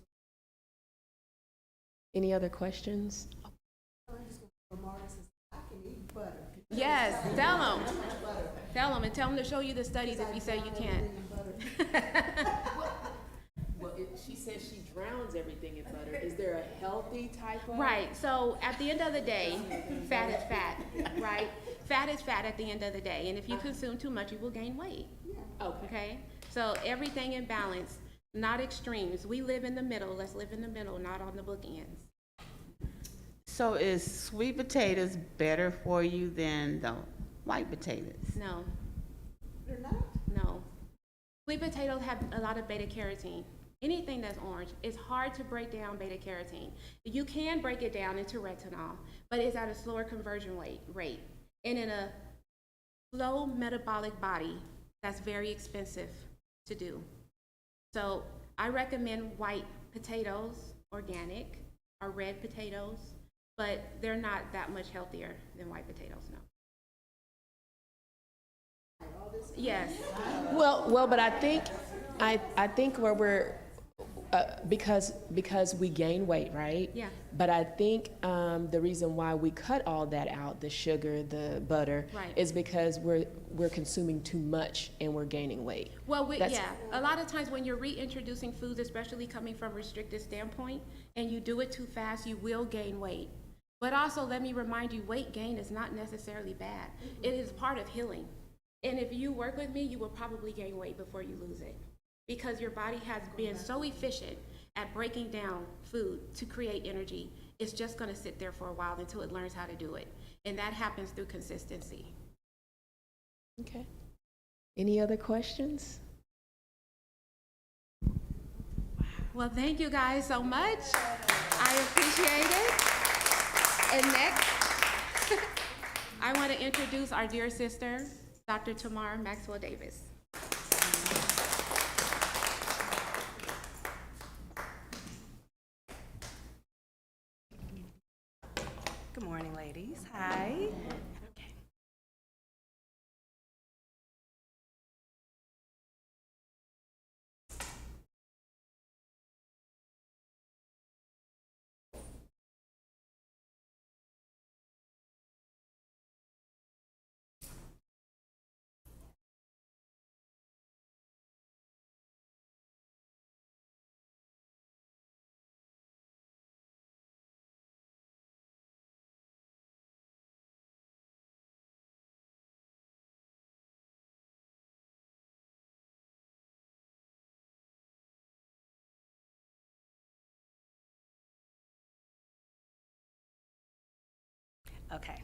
Any other questions? I can eat butter. Yes, tell them and tell them to show you the studies if you say you can't. Well, she says she drowns everything in butter. Is there a healthy type of? Right, so at the end of the day, fat is fat, right? Fat is fat at the end of the day, and if you consume too much, you will gain weight, okay? So everything in balance, not extremes. We live in the middle. Let's live in the middle, not on the bookends. So is sweet potatoes better for you than the white potatoes? No, They're not? no. Sweet potatoes have a lot of beta carotene. Anything that's orange, it's hard to break down beta carotene. You can break it down into retinol, but it's at a slower conversion rate. And in a slow metabolic body, that's very expensive to do. So I recommend white potatoes, organic, or red potatoes, but they're not that much healthier than white potatoes, no. Yes. Well, but I think where Because we gain weight, right? Yeah. But I think the reason why we cut all that out, the sugar, the butter, Right. is because we're consuming too much and we're gaining weight. Well, That's- yeah, a lot of times when you're reintroducing foods, especially coming from a restricted standpoint, and you do it too fast, you will gain weight. But also, let me remind you, weight gain is not necessarily bad. It is part of healing. And if you work with me, you will probably gain weight before you lose it. Because your body has been so efficient at breaking down food to create energy, it's just gonna sit there for a while until it learns how to do it. And that happens through consistency. Okay. Any other questions? Well, thank you guys so much. I appreciate it. And next, I want to introduce our dear sister, Dr. Tamara Maxwell Davis. Good morning, ladies. Hi. Okay. Okay.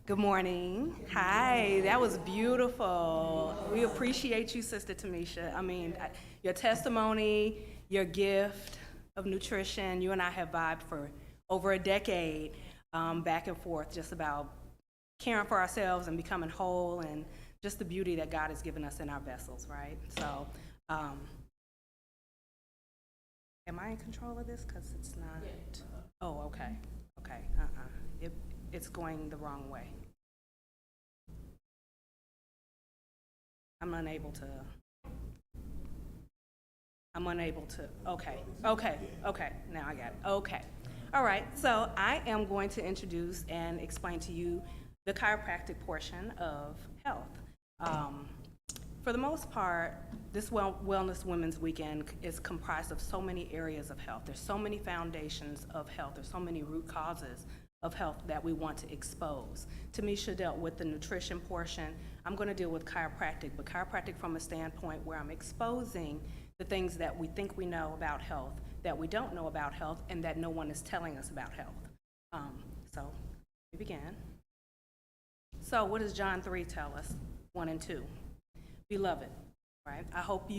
Good morning. Hi. That was beautiful. We appreciate you, Sister Tamisha. I mean, your testimony, your gift of nutrition. You and I have vibed for over a decade, back and forth, just about caring for ourselves and becoming whole, and just the beauty that God has given us in our vessels, right? So, am I in control of this? Because it's not. Oh, okay. Okay. It's going the wrong way. I'm unable to, okay, now I got it, okay. All right, so I am going to introduce and explain to you the chiropractic portion of health. For the most part, this Wellness Women's Weekend is comprised of so many areas of health. There's so many foundations of health. There's so many root causes of health that we want to expose. Tamisha dealt with the nutrition portion. I'm going to deal with chiropractic, but chiropractic from a standpoint where I'm exposing the things that we think we know about health, that we don't know about health, and that no one is telling us about health. So we begin. So what does John 3 tell us? 1 and 2. Beloved, right? I hope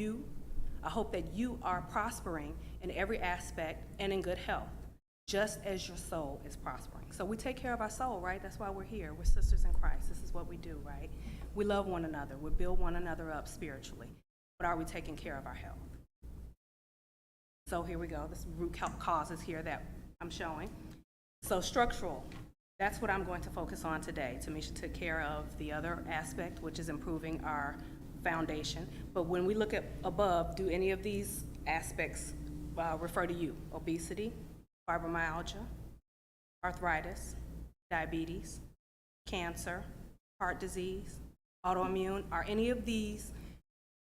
that you are prospering in every aspect and in good health, just as your soul is prospering. So we take care of our soul, right? That's why we're here. We're sisters in Christ. This is what we do, right? We love one another. We build one another up spiritually. But are we taking care of our health? So here we go. This root causes here that I'm showing. So structural, that's what I'm going to focus on today. Tamisha took care of the other aspect, which is improving our foundation. But when we look at above, do any of these aspects refer to you? Obesity, fibromyalgia, arthritis, diabetes, cancer, heart disease, autoimmune? Are any of these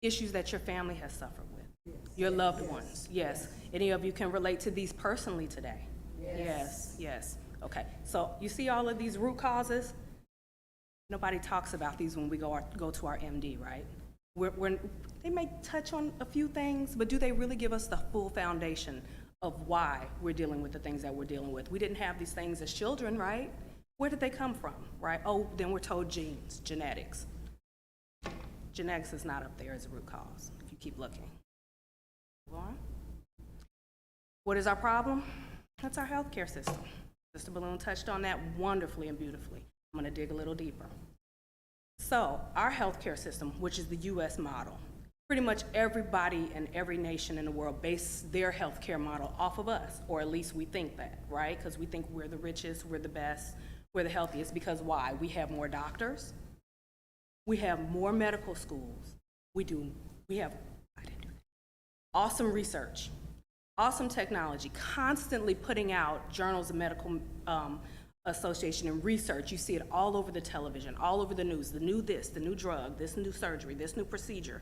issues that your family has suffered with? Yes. Your loved ones? Yes. Any of you can relate to these personally today? Yes. Yes. Okay. So you see all of these root causes? Nobody talks about these when we go to our MD, right? They may touch on a few things, but do they really give us the full foundation of why we're dealing with the things that we're dealing with? We didn't have these things as children, right? Where did they come from, right? Oh, then we're told genes, genetics. Genetics is not up there as a root cause, if you keep looking. Go on. What is our problem? That's our healthcare system. Sister Balloon touched on that wonderfully and beautifully. I'm gonna dig a little deeper. So our healthcare system, which is the US model, pretty much everybody in every nation in the world base their healthcare model off of us, or at least we think that, right? Because we think we're the richest, we're the best, we're the healthiest, because why? We have more doctors, we have more medical schools, we have awesome research, Awesome technology, constantly putting out journals of medical association and research. You see it all over the television, all over the news, the new this, the new drug, this new surgery, this new procedure.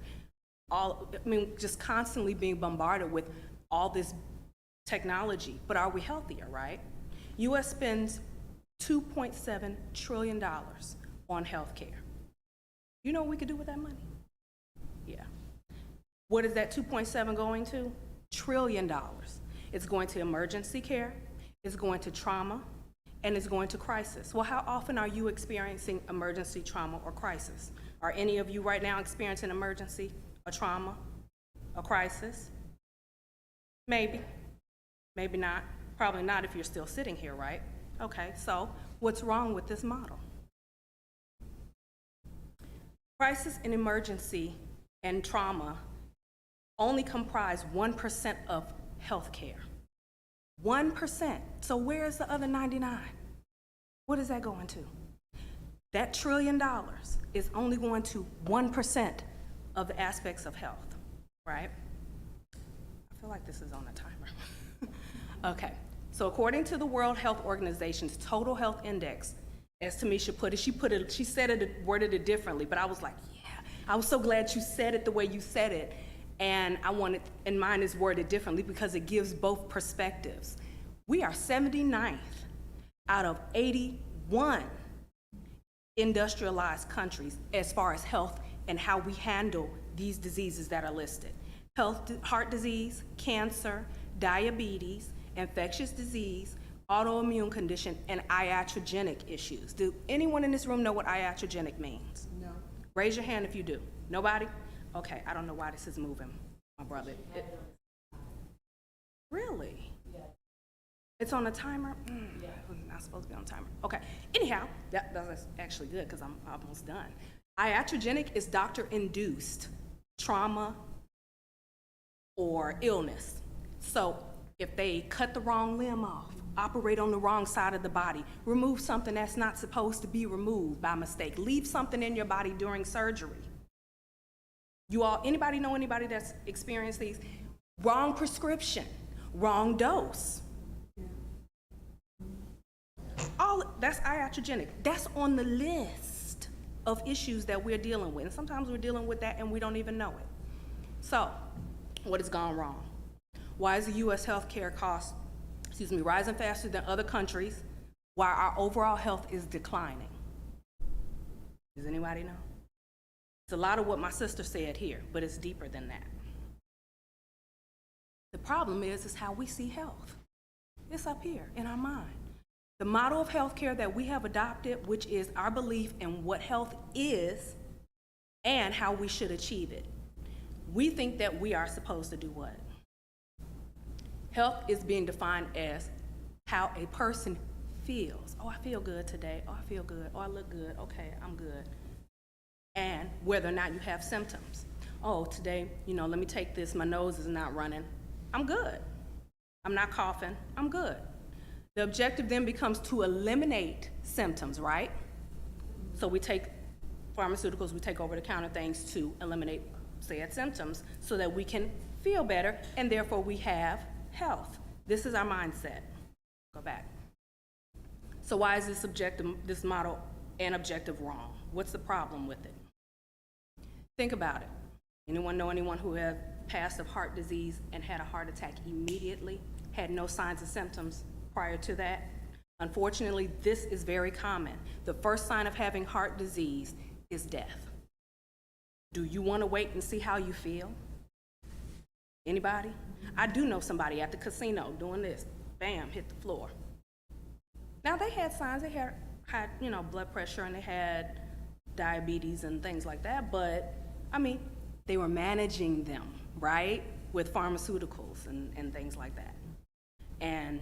Just constantly being bombarded with all this technology. But are we healthier, right? U.S. spends $2.7 trillion on healthcare. You know what we could do with that money? Yeah. What is that 2.7 going to? $1 trillion. It's going to emergency care, it's going to trauma, and it's going to crisis. Well, how often are you experiencing emergency, trauma, or crisis? Are any of you right now experiencing emergency, a trauma, a crisis? Maybe, maybe not. Probably not if you're still sitting here, right? Okay, so what's wrong with this model? Crisis and emergency and trauma only comprise 1% of healthcare. 1%. So where is the other 99? What is that going to? That $1 trillion is only going to 1% of the aspects of health, right? I feel like this is on a timer. Okay, so according to the World Health Organization's Total Health Index, as Tamisha put it, she said it, worded it differently, but I was like, yeah, I was so glad you said it the way you said it. And and mine is worded differently because it gives both perspectives. We are 79th out of 81 industrialized countries as far as health and how we handle these diseases that are listed. Heart disease, cancer, diabetes, infectious disease, autoimmune condition, and iatrogenic issues. Do anyone in this room know what iatrogenic means? No. Raise your hand if you do. Nobody? Okay, I don't know why this is moving, my brother. Really? Yeah. It's on a timer? Yeah. It's not supposed to be on a timer. Okay, anyhow, that's actually good because I'm almost done. Iatrogenic is doctor-induced trauma or illness. So if they cut the wrong limb off, operate on the wrong side of the body, remove something that's not supposed to be removed by mistake, leave something in your body during surgery. You all, anybody know anybody that's experienced these? Wrong prescription, wrong dose. All that's iatrogenic. That's on the list of issues that we're dealing with. And sometimes we're dealing with that and we don't even know it. So, what has gone wrong? Why is the U.S. healthcare cost, rising faster than other countries while our overall health is declining? Does anybody know? It's a lot of what my sister said here, but it's deeper than that. The problem is how we see health. It's up here in our mind. The model of healthcare that we have adopted, which is our belief in what health is and how we should achieve it. We think that we are supposed to do what? Health is being defined as how a person feels. Oh, I feel good today. Oh, I feel good. Oh, I look good. Okay, I'm good. And whether or not you have symptoms. Oh, today, let me take this. My nose is not running. I'm good. I'm not coughing. I'm good. The objective then becomes to eliminate symptoms, right? So we take pharmaceuticals, we take over-the-counter things to eliminate said symptoms so that we can feel better and therefore we have health. This is our mindset. Go back. So why is this model and objective wrong? What's the problem with it? Think about it. Anyone know anyone who had passed of heart disease and had a heart attack immediately, had no signs and symptoms prior to that? Unfortunately, this is very common. The first sign of having heart disease is death. Do you want to wait and see how you feel? Anybody? I do know somebody at the casino doing this. Bam, hit the floor. Now they had signs, they had blood pressure and they had diabetes and things like that, but they were managing them, right? With pharmaceuticals and things like that. And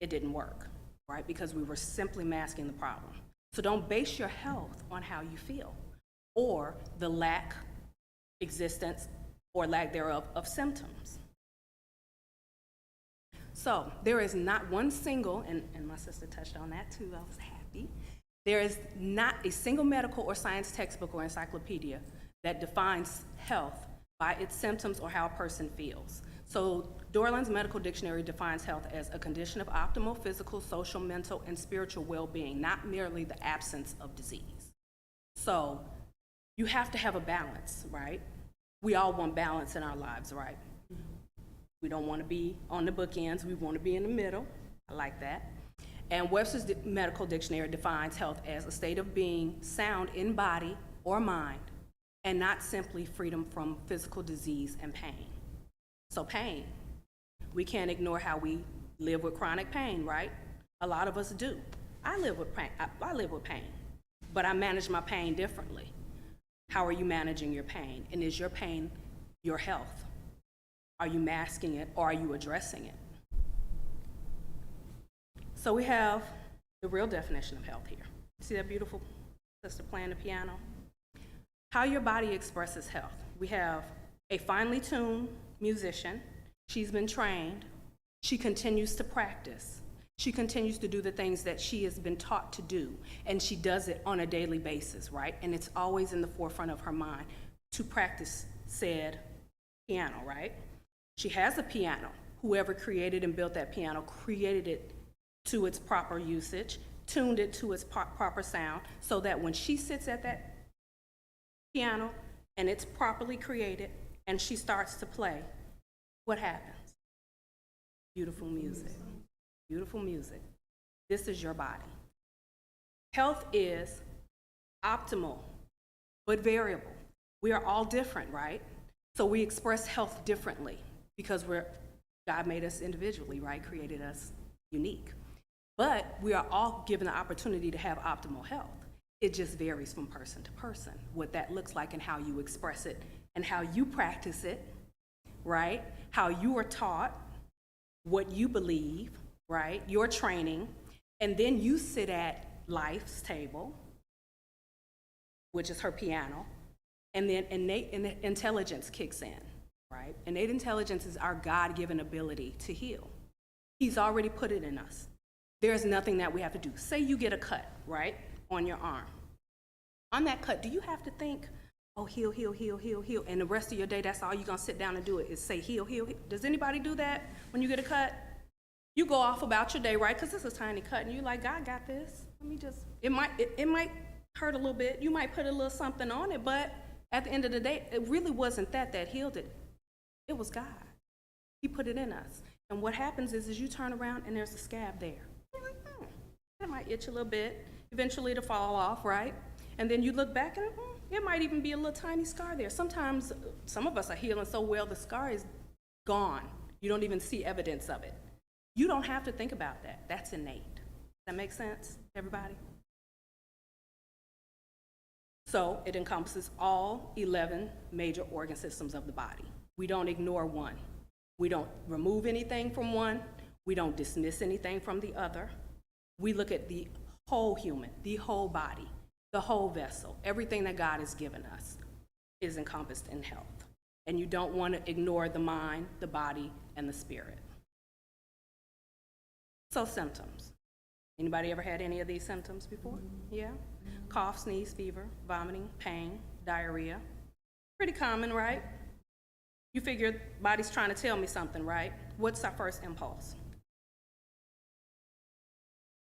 it didn't work, right? Because we were simply masking the problem. So don't base your health on how you feel or the lack, existence, or lack thereof of symptoms. So there is not one single, and my sister touched on that too, I was happy. There is not a single medical or science textbook or encyclopedia that defines health by its symptoms or how a person feels. So Dorland's Medical Dictionary defines health as a condition of optimal physical, social, mental, and spiritual well-being, not merely the absence of disease. So you have to have a balance, right? We all want balance in our lives, right? We don't want to be on the bookends. We want to be in the middle. I like that. And Webster's Medical Dictionary defines health as a state of being sound in body or mind, and not simply freedom from physical disease and pain. So pain, we can't ignore how we live with chronic pain, right? A lot of us do. I live with pain, but I manage my pain differently. How are you managing your pain? And is your pain your health? Are you masking it or are you addressing it? So we have the real definition of health here. See that beautiful sister playing the piano? How your body expresses health. We have a finely tuned musician. She's been trained. She continues to practice. She continues to do the things that she has been taught to do, and she does it on a daily basis, right? And it's always in the forefront of her mind to practice said piano, right? She has a piano. Whoever created and built that piano created it to its proper usage, tuned it to its proper sound, so that when she sits at that piano and it's properly created and she starts to play, what happens? Beautiful music. Beautiful music. This is your body. Health is optimal, but variable. We are all different, right? So we express health differently because God made us individually, right? Created us unique. But we are all given the opportunity to have optimal health. It just varies from person to person, what that looks like and how you express it and how you practice it, right? How you are taught, what you believe, right? Your training, and then you sit at life's table, which is her piano, and then innate intelligence kicks in, right? Innate intelligence is our God-given ability to heal. He's already put it in us. There's nothing that we have to do. Say you get a cut, right, on your arm. On that cut, do you have to think, oh, heal, heal, heal, heal, heal, and the rest of your day, that's all you're gonna sit down and do it is say heal, heal, heal? Does anybody do that when you get a cut? You go off about your day, right? Because it's a tiny cut, and you're like, God got this. Let me just, it might hurt a little bit. You might put a little something on it, but at the end of the day, it really wasn't that healed it. It was God. He put it in us. And what happens is you turn around and there's a scab there. You're like, that might itch a little bit. Eventually it'll fall off, right? And then you look back and it might even be a little tiny scar there. Sometimes some of us are healing so well the scar is gone. You don't even see evidence of it. You don't have to think about that. That's innate. Does that make sense, everybody? So it encompasses all 11 major organ systems of the body. We don't ignore one. We don't remove anything from one. We don't dismiss anything from the other. We look at the whole human, the whole body, the whole vessel. Everything that God has given us is encompassed in health. And you don't want to ignore the mind, the body, and the spirit. So symptoms. Anybody ever had any of these symptoms before? Yeah? Cough, sneeze, fever, vomiting, pain, diarrhea. Pretty common, right? You figure body's trying to tell me something, right? What's our first impulse?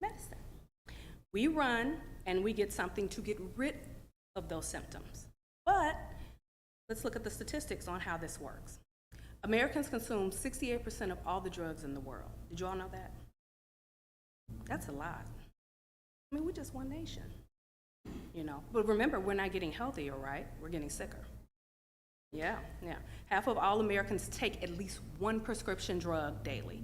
Medicine. We run and we get something to get rid of those symptoms. But let's look at the statistics on how this works. Americans consume 68% of all the drugs in the world. Did you all know that? That's a lot. I mean, we're just one nation, you know. But remember, we're not getting healthier, right? We're getting sicker. Yeah. Half of all Americans take at least one prescription drug daily.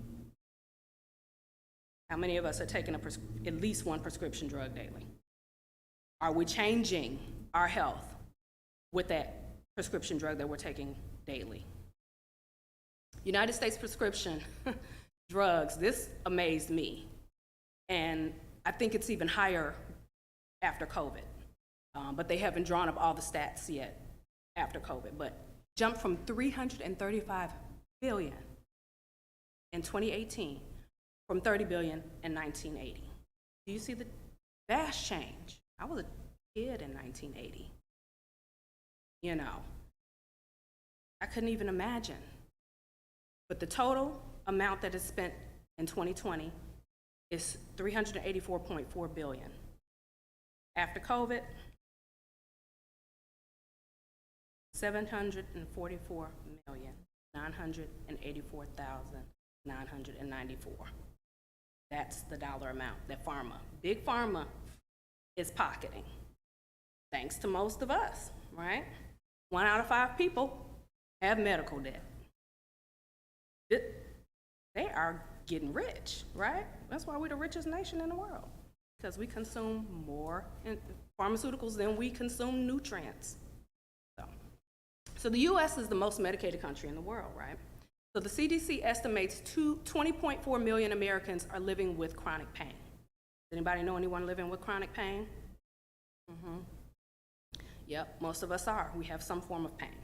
How many of us are taking at least one prescription drug daily? Are we changing our health with that prescription drug that we're taking daily? United States prescription drugs, this amazed me. And I think it's even higher after COVID. But they haven't drawn up all the stats yet after COVID. But jumped from 335 billion in 2018 from 30 billion in 1980. Do you see the vast change? I was a kid in 1980. You know, I couldn't even imagine But the total amount that is spent in 2020 is $384.4 billion. After COVID, $744,984,994. That's the dollar amount that big pharma is pocketing, thanks to most of us, right? 1 out of 5 people have medical debt. They are getting rich, right? That's why we're the richest nation in the world, because we consume more pharmaceuticals than we consume nutrients. So the U.S. is the most medicated country in the world, right? So the CDC estimates 20.4 million Americans are living with chronic pain. Does anybody know anyone living with chronic pain? Yep, most of us are. We have some form of pain.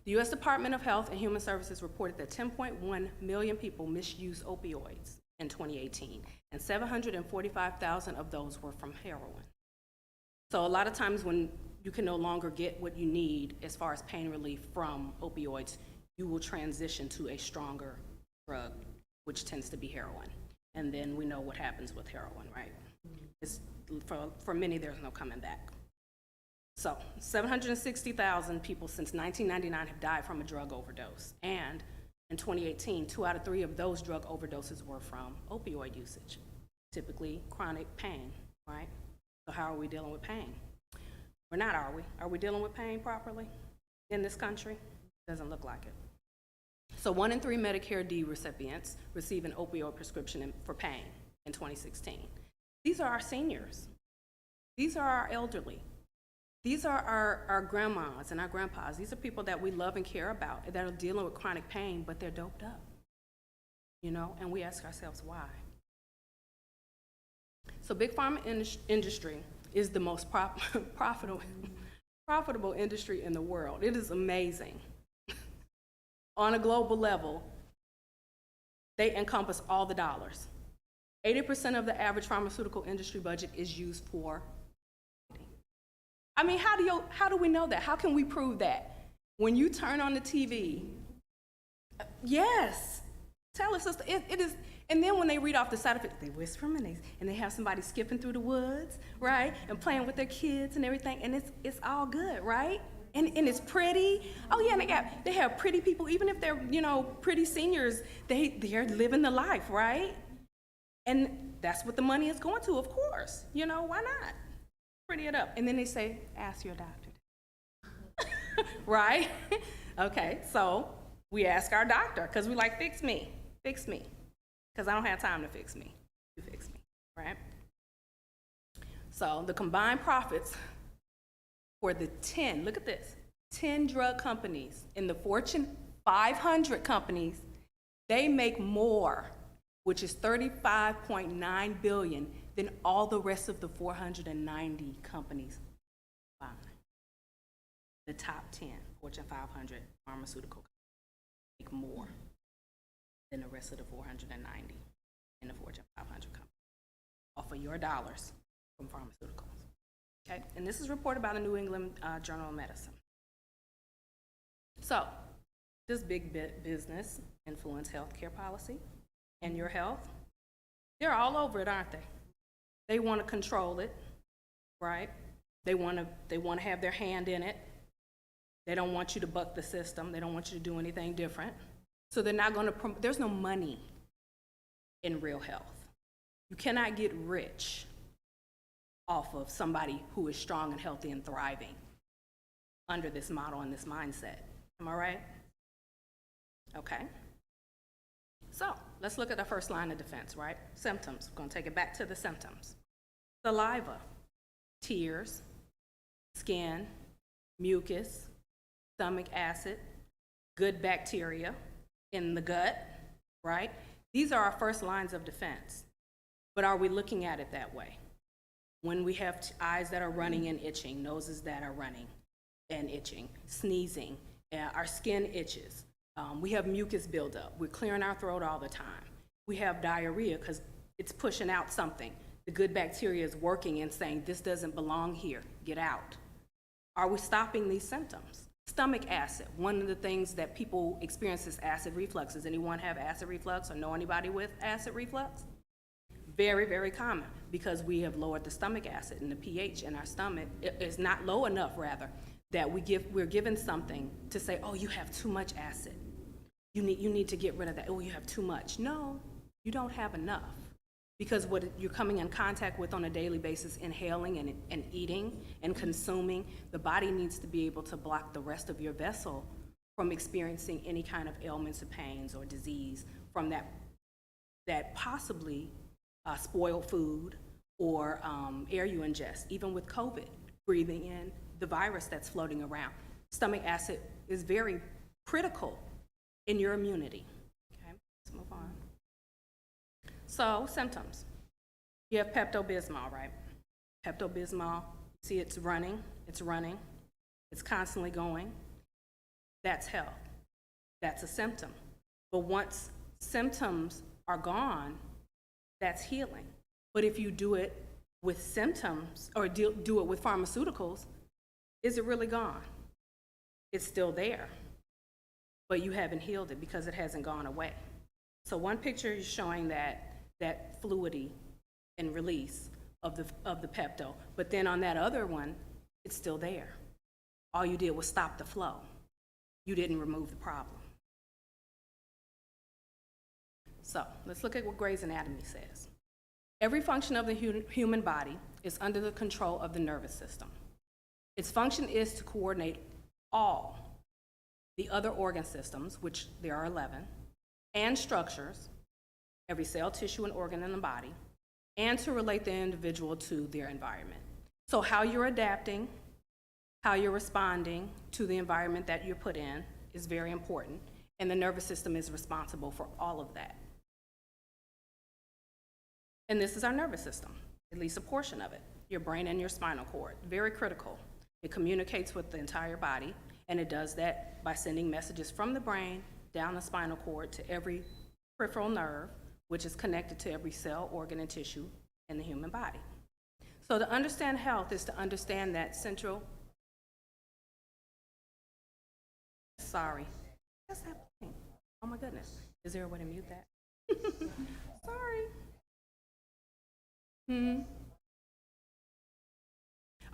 The U.S. Department of Health and Human Services reported that 10.1 million people misused opioids in 2018, and 745,000 of those were from heroin. So a lot of times when you can no longer get what you need as far as pain relief from opioids, you will transition to a stronger drug, which tends to be heroin. And then we know what happens with heroin, right? For many, there's no coming back. So 760,000 people since 1999 have died from a drug overdose. And in 2018, 2 out of 3 of those drug overdoses were from opioid usage, typically chronic pain, right? So how are we dealing with pain? We're not, are we? Are we dealing with pain properly in this country? Doesn't look like it. So 1 in 3 Medicare D recipients receive an opioid prescription for pain in 2016. These are our seniors. These are our elderly. These are our grandmas and our grandpas. These are people that we love and care about that are dealing with chronic pain, but they're doped up, you know, and we ask ourselves why. So big pharma industry is the most profitable industry in the world. It is amazing. On a global level, they encompass all the dollars. 80% of the average pharmaceutical industry budget is used for. I mean, how do we know that? How can we prove that? When you turn on the TV, yes, tell us, sister, it is. And then when they read off the side effects, they whisper them and they have somebody skipping through the woods, right? And playing with their kids and everything, and it's all good, right? And it's pretty. Oh yeah, and they have pretty people, even if they're, you know, pretty seniors, they're living the life, right? And that's what the money is going to, of course. You know, why not? Pretty it up. And then they say, ask your doctor. Right? Okay, so we ask our doctor, because we like, fix me, because I don't have time to fix me. You fix me, right? So the combined profits for the 10, look at this, 10 drug companies in the Fortune 500 companies, they make more, which is $35.9 billion, than all the rest of the 490 companies combined. The top 10 Fortune 500 pharmaceutical companies make more than the rest of the 490 in the Fortune 500 companies, off of your dollars from pharmaceuticals. Okay, and this is reported by the New England Journal of Medicine. So, does big business influence healthcare policy and your health? They're all over it, aren't they? They want to control it, right? They want to have their hand in it. They don't want you to buck the system. They don't want you to do anything different. So they're not going to there's no money in real health. You cannot get rich off of somebody who is strong and healthy and thriving under this model and this mindset. Am I right? Okay. So let's look at the first line of defense, right? Symptoms. We're going to take it back to the symptoms. Saliva, tears, skin, mucus, stomach acid, good bacteria in the gut, right? These are our first lines of defense. But are we looking at it that way? When we have eyes that are running and itching, noses that are running and itching, sneezing, our skin itches, we have mucus buildup, we're clearing our throat all the time. We have diarrhea because it's pushing out something. The good bacteria is working and saying, this doesn't belong here, get out. Are we stopping these symptoms? Stomach acid, one of the things that people experience is acid reflux. Does anyone have acid reflux or know anybody with acid reflux? Very, very common, because we have lowered the stomach acid, and the pH in our stomach is not low enough, rather, that we're given something to say, oh, you have too much acid. You need to get rid of that. Oh, you have too much. No, you don't have enough. Because what you're coming in contact with on a daily basis, inhaling and eating and consuming, the body needs to be able to block the rest of your vessel from experiencing any kind of ailments or pains or disease from that possibly spoiled food or air you ingest. Even with COVID, breathing in the virus that's floating around. Stomach acid is very critical in your immunity. Okay, let's move on. So, symptoms. You have Pepto-Bismol, right? Pepto-Bismol, see it's running, it's constantly going. That's health. That's a symptom. But once symptoms are gone, that's healing. But if you do it with symptoms or do it with pharmaceuticals, is it really gone? It's still there, but you haven't healed it because it hasn't gone away. So one picture is showing that fluidity and release of the Pepto, but then on that other one, it's still there. All you did was stop the flow. You didn't remove the problem. So let's look at what Gray's Anatomy says. Every function of the human body is under the control of the nervous system. Its function is to coordinate all the other organ systems, which there are 11, and structures, every cell, tissue, and organ in the body, and to relate the individual to their environment. So how you're adapting, how you're responding to the environment that you're put in is very important, and the nervous system is responsible for all of that. And this is our nervous system, at least a portion of it, your brain and your spinal cord, very critical. It communicates with the entire body, and it does that by sending messages from the brain down the spinal cord to every peripheral nerve, which is connected to every cell, organ, and tissue in the human body. So to understand health is to understand that central, sorry, what's happening? Oh my goodness, is there a way to mute that? Sorry.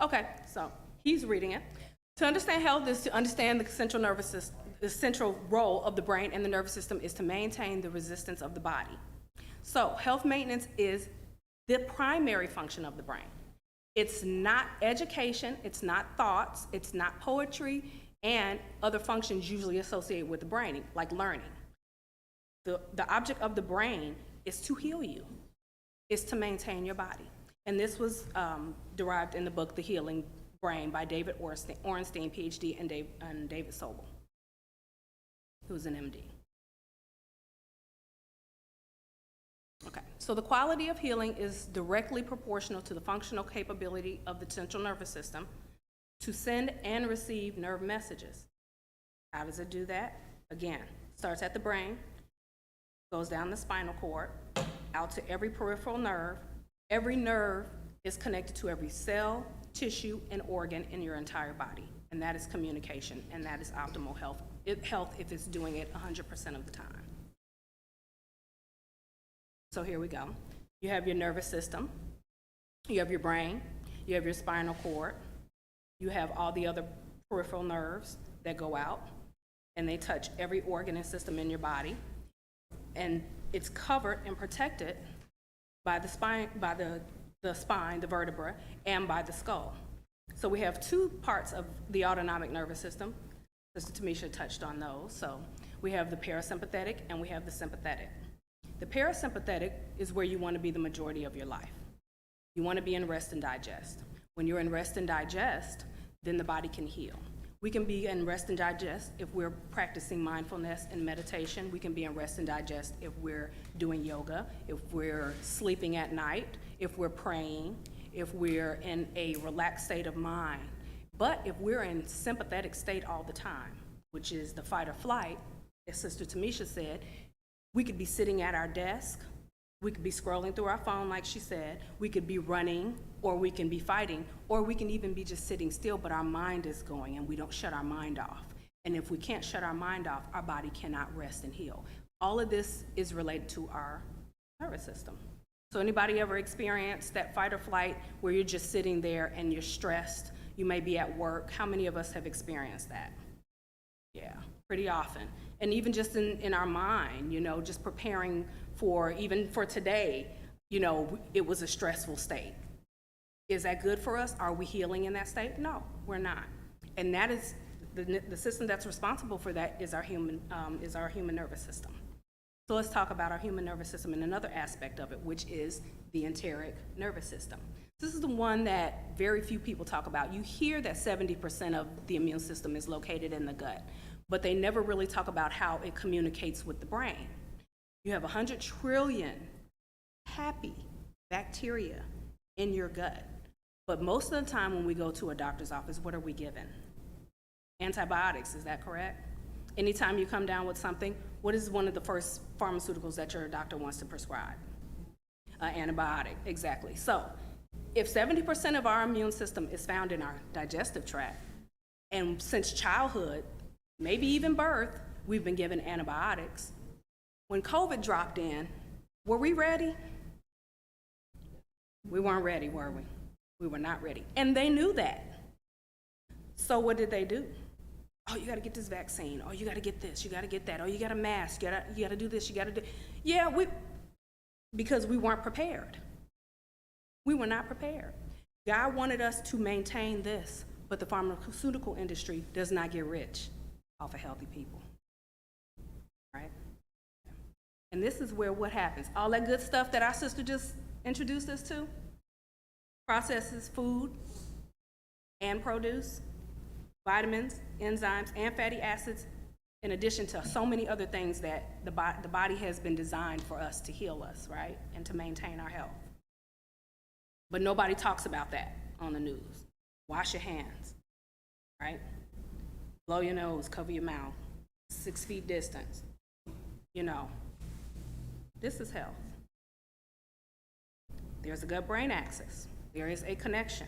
Okay, so he's reading it. To understand health is to understand the central nervous system. The central role of the brain and the nervous system is to maintain the resistance of the body. So health maintenance is the primary function of the brain. It's not education, it's not thoughts, it's not poetry, and other functions usually associated with the brain, like learning. The object of the brain is to heal you, is to maintain your body. And this was derived in the book, The Healing Brain by David Ornstein, PhD, and David Sobel, who's an MD. Okay, so the quality of healing is directly proportional to the functional capability of the central nervous system to send and receive nerve messages. How does it do that? Again, starts at the brain, goes down the spinal cord, out to every peripheral nerve. Every nerve is connected to every cell, tissue, and organ in your entire body. And that is communication, and that is optimal health if it's doing it 100% of the time. So here we go. You have your nervous system, you have your brain, you have your spinal cord, you have all the other peripheral nerves that go out, and they touch every organ and system in your body. And it's covered and protected by the spine, the vertebra, and by the skull. So we have two parts of the autonomic nervous system. Sister Tamisha touched on those. So we have the parasympathetic and we have the sympathetic. The parasympathetic is where you want to be the majority of your life. You want to be in rest and digest. When you're in rest and digest, then the body can heal. We can be in rest and digest if we're practicing mindfulness and meditation. We can be in rest and digest if we're doing yoga, if we're sleeping at night, if we're praying, if we're in a relaxed state of mind. But if we're in sympathetic state all the time, which is the fight or flight, as Sister Tamisha said, we could be sitting at our desk We could be scrolling through our phone, like she said. We could be running, or we can be fighting, or we can even be just sitting still, but our mind is going and we don't shut our mind off. And if we can't shut our mind off, our body cannot rest and heal. All of this is related to our nervous system. So anybody ever experienced that fight or flight where you're just sitting there and you're stressed? You may be at work. How many of us have experienced that? Yeah, pretty often. And even just in our mind, you know, just preparing for, even for today, you know, it was a stressful state. Is that good for us? Are we healing in that state? No, we're not. And that is, the system that's responsible for that is our human nervous system. So let's talk about our human nervous system and another aspect of it, which is the enteric nervous system. This is the one that very few people talk about. You hear that 70% of the immune system is located in the gut, but they never really talk about how it communicates with the brain. You have 100 trillion happy bacteria in your gut, but most of the time when we go to a doctor's office, what are we given? Antibiotics, is that correct? Anytime you come down with something, what is one of the first pharmaceuticals that your doctor wants to prescribe? Antibiotic, exactly. So if 70% of our immune system is found in our digestive tract, and since childhood, maybe even birth, we've been given antibiotics, when COVID dropped in, were we ready? We weren't ready, were we? We were not ready. And they knew that. So what did they do? Oh, you got to get this vaccine. Oh, you got to get this. You got to get that. Oh, you got a mask. You got to do this. You got to do. Yeah, because we weren't prepared. We were not prepared. God wanted us to maintain this, but the pharmaceutical industry does not get rich off of healthy people, right? And this is where what happens. All that good stuff that our sister just introduced us to, processes food and produce, vitamins, enzymes, and fatty acids, in addition to so many other things that the body has been designed for us to heal us, right? And to maintain our health. But nobody talks about that on the news. Wash your hands, right? Blow your nose, cover your mouth, 6 feet distance. You know, this is health. There's a gut-brain axis. There is a connection.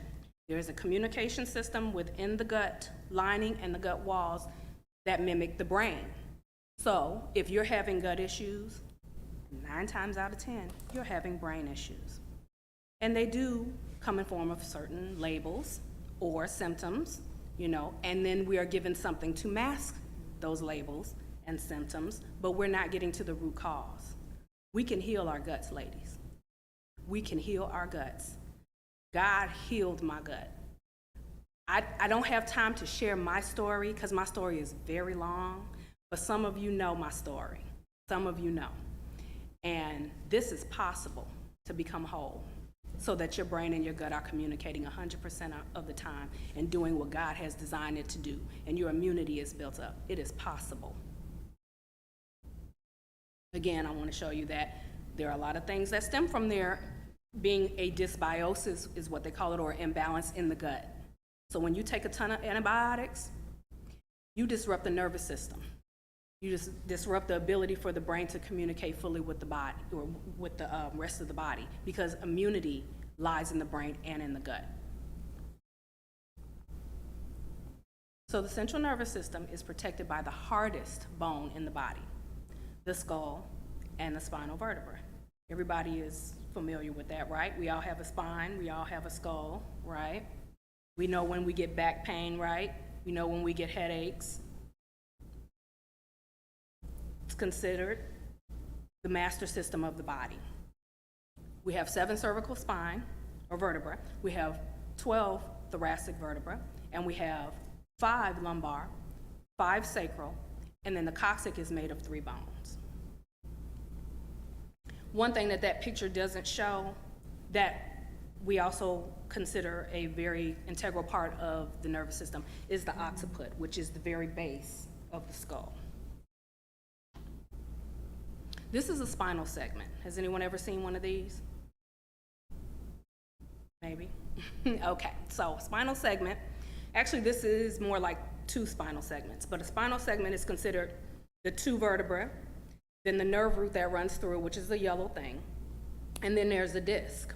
There is a communication system within the gut lining and the gut walls that mimic the brain. So if you're having gut issues, 9 times out of 10, you're having brain issues. And they do come in form of certain labels or symptoms, you know, and then we are given something to mask those labels and symptoms, but we're not getting to the root cause. We can heal our guts, ladies. We can heal our guts. God healed my gut. I don't have time to share my story because my story is very long, but some of you know my story. Some of you know. And this is possible to become whole so that your brain and your gut are communicating 100% of the time and doing what God has designed it to do, and your immunity is built up. It is possible. Again, I want to show you that there are a lot of things that stem from there being a dysbiosis, is what they call it, or imbalance in the gut. So when you take a ton of antibiotics, you disrupt the nervous system. You just disrupt the ability for the brain to communicate fully with the body, or with the rest of the body, because immunity lies in the brain and in the gut. So the central nervous system is protected by the hardest bone in the body, the skull and the spinal vertebra. Everybody is familiar with that, right? We all have a spine, we all have a skull, right? We know when we get back pain, right? We know when we get headaches. It's considered the master system of the body. We have 7 cervical spine, or vertebra. We have 12 thoracic vertebra, and we have 5 lumbar, 5 sacral, and then the coccyx is made of 3 bones. One thing that picture doesn't show that we also consider a very integral part of the nervous system is the occiput, which is the very base of the skull. This is a spinal segment. Has anyone ever seen one of these? Maybe? Okay, so spinal segment. Actually, this is more like 2 spinal segments, but a spinal segment is considered the 2 vertebrae, then the nerve root that runs through, which is the yellow thing, And then there's the disc.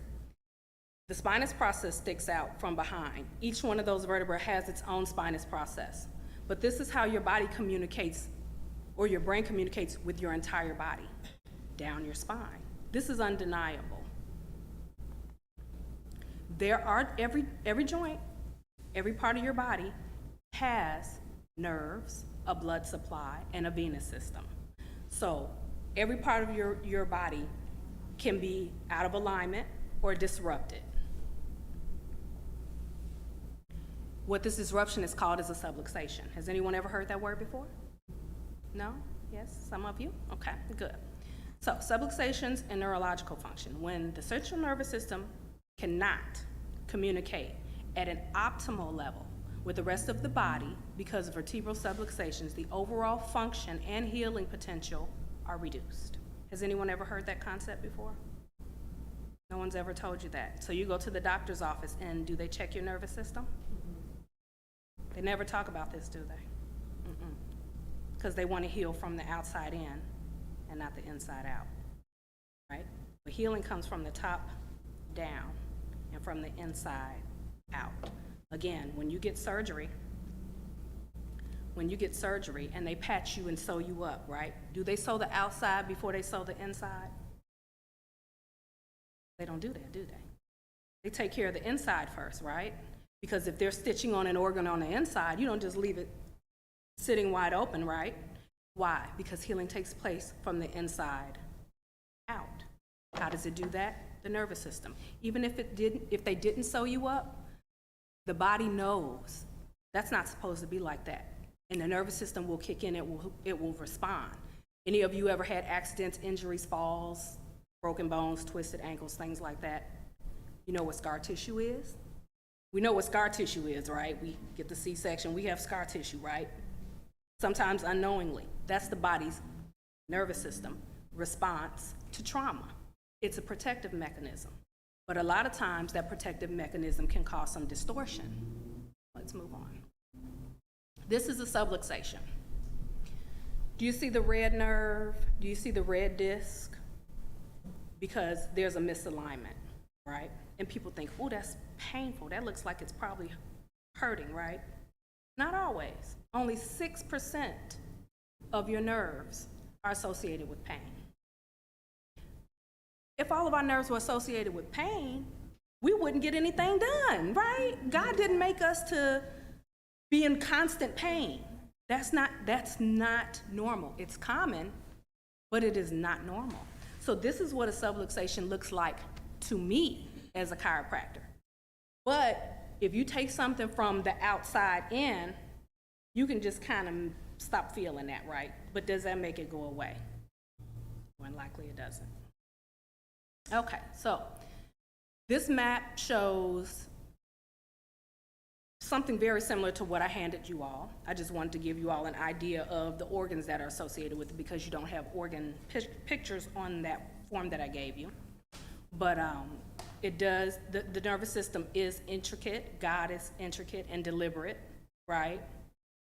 The spinous process sticks out from behind. Each one of those vertebrae has its own spinous process. But this is how your body communicates, or your brain communicates with your entire body, down your spine. This is undeniable. There are, every joint, every part of your body has nerves, a blood supply, and a venous system. So every part of your body can be out of alignment or disrupted. What this disruption is called is a subluxation. Has anyone ever heard that word before? No? Yes? Some of you? Okay, good. So subluxations and neurological function. When the central nervous system cannot communicate at an optimal level with the rest of the body because of vertebral subluxations, the overall function and healing potential are reduced. Has anyone ever heard that concept before? No one's ever told you that. So you go to the doctor's office and do they check your nervous system? They never talk about this, do they? Because they want to heal from the outside in and not the inside out, right? But healing comes from the top down and from the inside out. Again, when you get surgery and they patch you and sew you up, right? Do they sew the outside before they sew the inside? They don't do that, do they? They take care of the inside first, right? Because if they're stitching on an organ on the inside, you don't just leave it sitting wide open, right? Why? Because healing takes place from the inside out. How does it do that? The nervous system. Even if they didn't sew you up, the body knows that's not supposed to be like that. And the nervous system will kick in, it will respond. Any of you ever had accidents, injuries, falls, broken bones, twisted ankles, things like that? You know what scar tissue is? We know what scar tissue is, right? We get the C-section, we have scar tissue, right? Sometimes unknowingly. That's the body's nervous system response to trauma. It's a protective mechanism. But a lot of times that protective mechanism can cause some distortion. Let's move on. This is a subluxation. Do you see the red nerve? Do you see the red disc? Because there's a misalignment, right? And people think, oh, that's painful. That looks like it's probably hurting, right? Not always. Only 6% of your nerves are associated with pain. If all of our nerves were associated with pain, we wouldn't get anything done, right? God didn't make us to be in constant pain. That's not normal. It's common, but it is not normal. So this is what a subluxation looks like to me as a chiropractor. But if you take something from the outside in, you can just kind of stop feeling that, right? But does that make it go away? More than likely it doesn't. Okay, so this map shows something very similar to what I handed you all. I just wanted to give you all an idea of the organs that are associated with it because you don't have organ pictures on that form that I gave you. But it does, the nervous system is intricate. God is intricate and deliberate, right?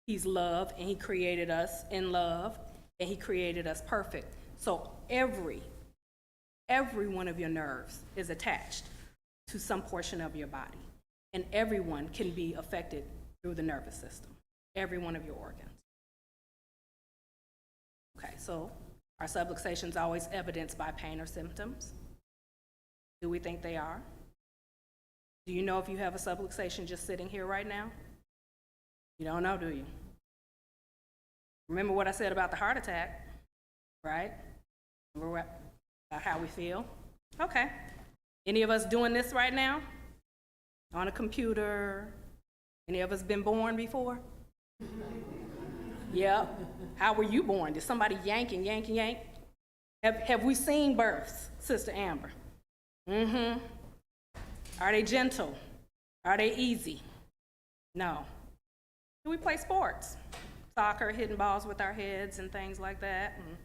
He's love, and he created us in love, and he created us perfect. So every one of your nerves is attached to some portion of your body, and everyone can be affected through the nervous system, every one of your organs. Okay, so are subluxations always evidenced by pain or symptoms? Do we think they are? Do you know if you have a subluxation just sitting here right now? You don't know, do you? Remember what I said about the heart attack, right? Remember about how we feel? Okay. Any of us doing this right now? On a computer? Any of us been born before? Yep. How were you born? Did somebody yank? Have we seen births, Sister Amber? Mm-hmm. Are they gentle? Are they easy? No. Do we play sports? Soccer, hitting balls with our heads and things like that, and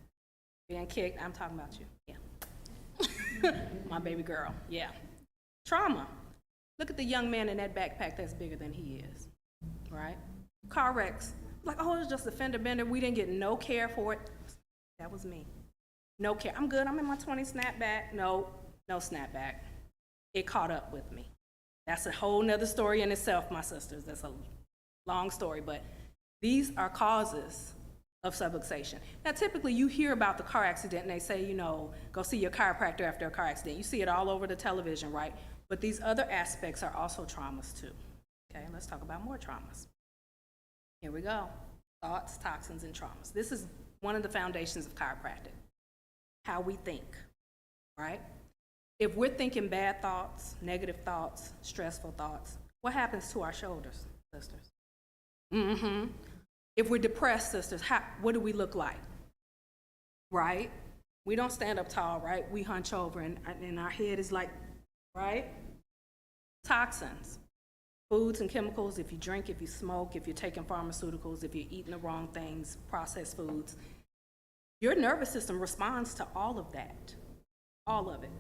being kicked. I'm talking about you, yeah. My baby girl, yeah. Trauma. Look at the young man in that backpack that's bigger than he is, right? Car wrecks. Like, oh, it was just a fender bender. We didn't get no care for it. That was me. No care. I'm good. I'm in my 20 snapback. No. no snapback. It caught up with me. That's a whole nother story in itself, my sisters. That's a long story, but these are causes of subluxation. Now, typically you hear about the car accident and they say, you know, go see your chiropractor after a car accident. You see it all over the television, right? But these other aspects are also traumas too. Okay, let's talk about more traumas. Here we go. Thoughts, toxins, and traumas. This is one of the foundations of chiropractic. How we think, right? If we're thinking bad thoughts, negative thoughts, stressful thoughts, what happens to our shoulders, sisters? If we're depressed, sisters, what do we look like? Right? We don't stand up tall, right? We hunch over and our head is like, right? Toxins, foods and chemicals, if you drink, if you smoke, if you're taking pharmaceuticals, if you're eating the wrong things, processed foods, your nervous system responds to all of that, all of it.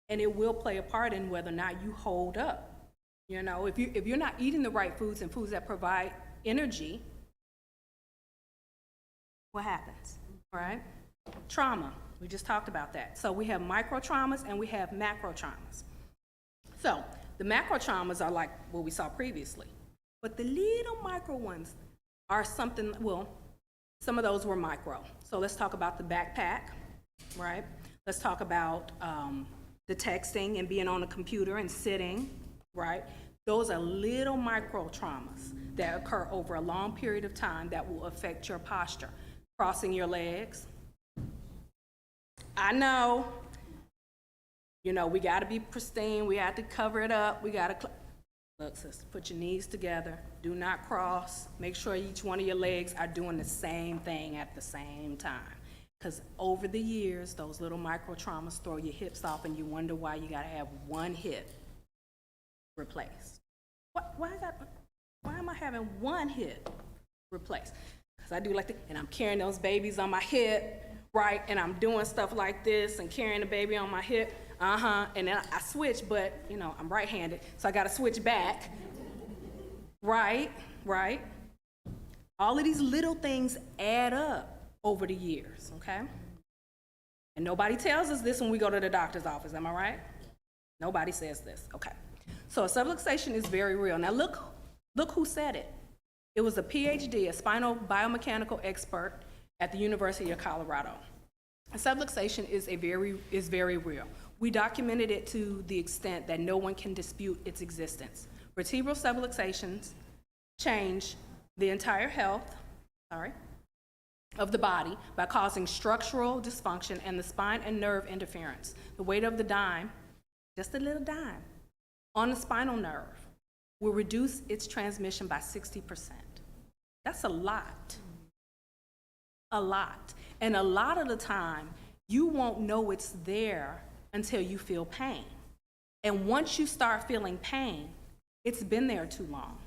And it will play a part in whether or not you hold up. You know, if you're not eating the right foods and foods that provide energy, what happens, right? Trauma, we just talked about that. So we have micro traumas and we have macro traumas. So the macro traumas are like what we saw previously, but the little micro ones are something, well, some of those were micro. So let's talk about the backpack, right? Let's talk about the texting and being on a computer and sitting, right? Those are little micro traumas that occur over a long period of time that will affect your posture. Crossing your legs. I know, you know, we gotta be pristine, we have to cover it up, we gotta, look, sister, put your knees together, do not cross, make sure each one of your legs are doing the same thing at the same time. Because over the years, those little micro traumas throw your hips off and you wonder why you gotta have one hip replaced. Why am I having one hip replaced? Because I do like that, and I'm carrying those babies on my hip, right? And I'm doing stuff like this and carrying the baby on my hip, and then I switch, but you know, I'm right-handed, so I gotta switch back, right? All of these little things add up over the years, okay? And nobody tells us this when we go to the doctor's office, am I right? Nobody says this, okay. So a subluxation is very real. Now look who said it. It was a PhD, a spinal biomechanical expert at the University of Colorado. A subluxation is very real. We documented it to the extent that no one can dispute its existence. Vertebral subluxations change the entire health, of the body by causing structural dysfunction and the spine and nerve interference. The weight of the dime, just a little dime, on the spinal nerve will reduce its transmission by 60%. That's a lot. A lot. And a lot of the time, you won't know it's there until you feel pain. And once you start feeling pain, it's been there too long.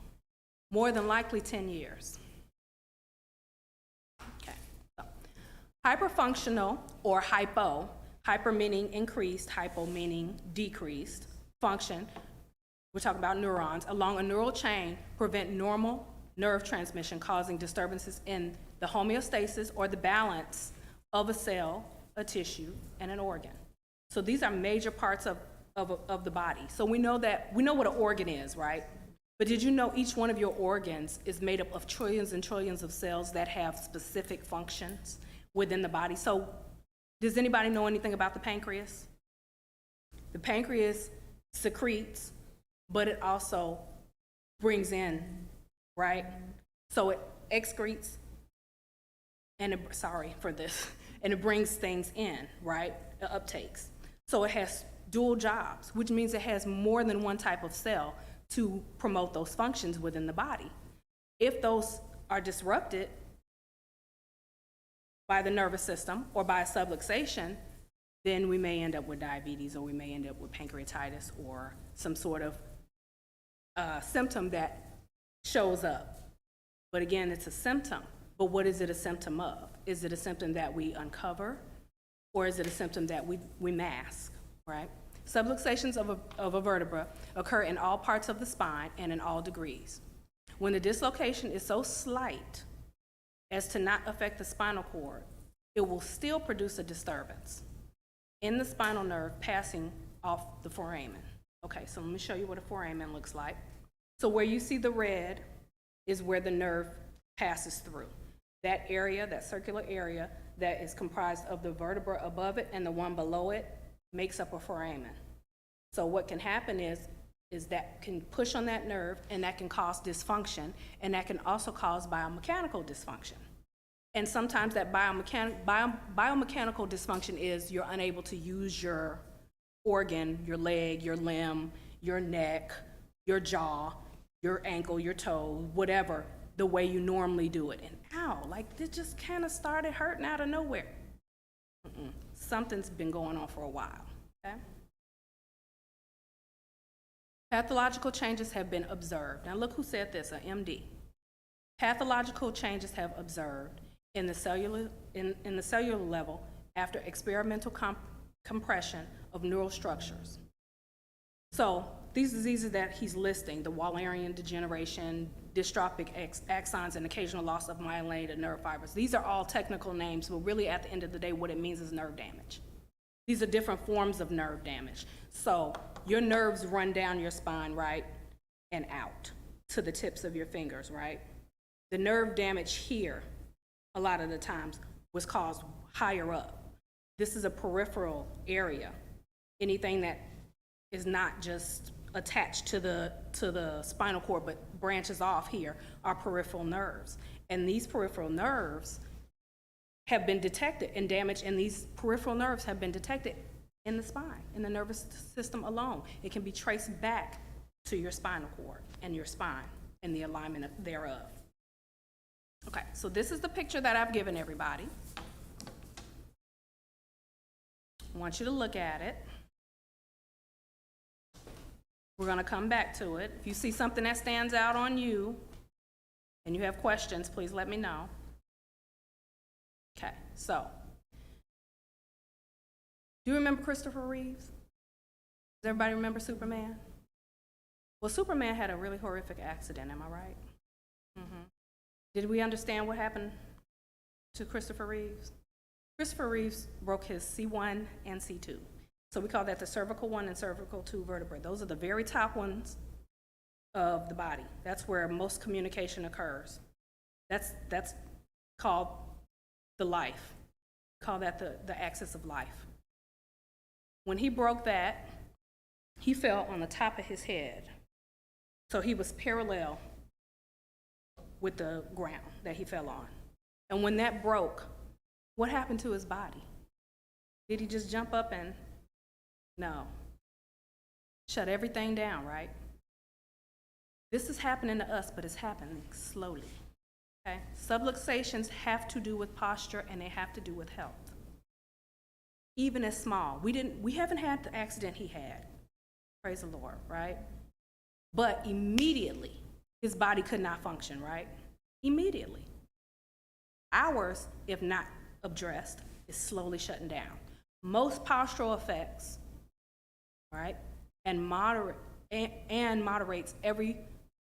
More than likely 10 years. Okay. So, hyperfunctional or hyper meaning increased, hypo meaning decreased, function, we're talking about neurons, along a neural chain prevent normal nerve transmission, causing disturbances in the homeostasis or the balance of a cell, a tissue, and an organ. So these are major parts of the body. So we know what an organ is, right? But did you know each one of your organs is made up of trillions and trillions of cells that have specific functions within the body? So does anybody know anything about the pancreas? The pancreas secretes, but it also brings in, right? So it excretes, and it brings things in, right? It uptakes. So it has dual jobs, which means it has more than one type of cell to promote those functions within the body. If those are disrupted by the nervous system or by a subluxation, then we may end up with diabetes, or we may end up with pancreatitis, or some sort of symptom that shows up. But again, it's a symptom. But what is it a symptom of? Is it a symptom that we uncover, or is it a symptom that we mask, right? Subluxations of a vertebra occur in all parts of the spine and in all degrees. When the dislocation is so slight as to not affect the spinal cord, it will still produce a disturbance in the spinal nerve passing off the foramen. Okay, so let me show you what a foramen looks like. So where you see the red is where the nerve passes through. That area, that circular area that is comprised of the vertebra above it and the one below it makes up a foramen. So what can happen is that can push on that nerve, and that can cause dysfunction, and that can also cause biomechanical dysfunction. And sometimes that biomechanical dysfunction is you're unable to use your organ, your leg, your limb, your neck, your jaw, your ankle, your toe, whatever, the way you normally do it. And ow, like this just kind of started hurting out of nowhere. Something's been going on for a while, okay? Pathological changes have been observed. Now look who said this, an MD. Pathological changes have observed in the cellular level after experimental compression of neural structures. So these diseases that he's listing, the Wallerian degeneration, dystrophic axons, and occasional loss of myelinated nerve fibers, these are all technical names, but really at the end of the day, what it means is nerve damage. These are different forms of nerve damage. So your nerves run down your spine, right, and out to the tips of your fingers, right? The nerve damage here, a lot of the times, was caused higher up. This is a peripheral area. Anything that is not just attached to the spinal cord but branches off here are peripheral nerves. And these peripheral nerves have been detected, and damage in these peripheral nerves have been detected in the spine, in the nervous system alone. It can be traced back to your spinal cord and your spine and the alignment thereof. Okay, so this is the picture that I've given everybody. I want you to look at it. We're going to come back to it. If you see something that stands out on you and you have questions, please let me know. Okay, so do you remember Christopher Reeves? Does everybody remember Superman? Well, Superman had a really horrific accident, am I right? Did we understand what happened to Christopher Reeves? Christopher Reeves broke his C1 and C2. So we call that the cervical 1 and cervical 2 vertebrae. Those are the very top ones of the body. That's where most communication occurs. That's called the life. We call that the axis of life. When he broke that, he fell on the top of his head. So he was parallel with the ground that he fell on. And when that broke, what happened to his body? Did he just jump up and, no. Shut everything down, right? This is happening to us, but it's happening slowly, okay? Subluxations have to do with posture, and they have to do with health. Even as small. We haven't had the accident he had, praise the Lord, right? But immediately, his body could not function, right? Immediately. Ours, if not addressed, is slowly shutting down. Most postural effects, right, and moderates every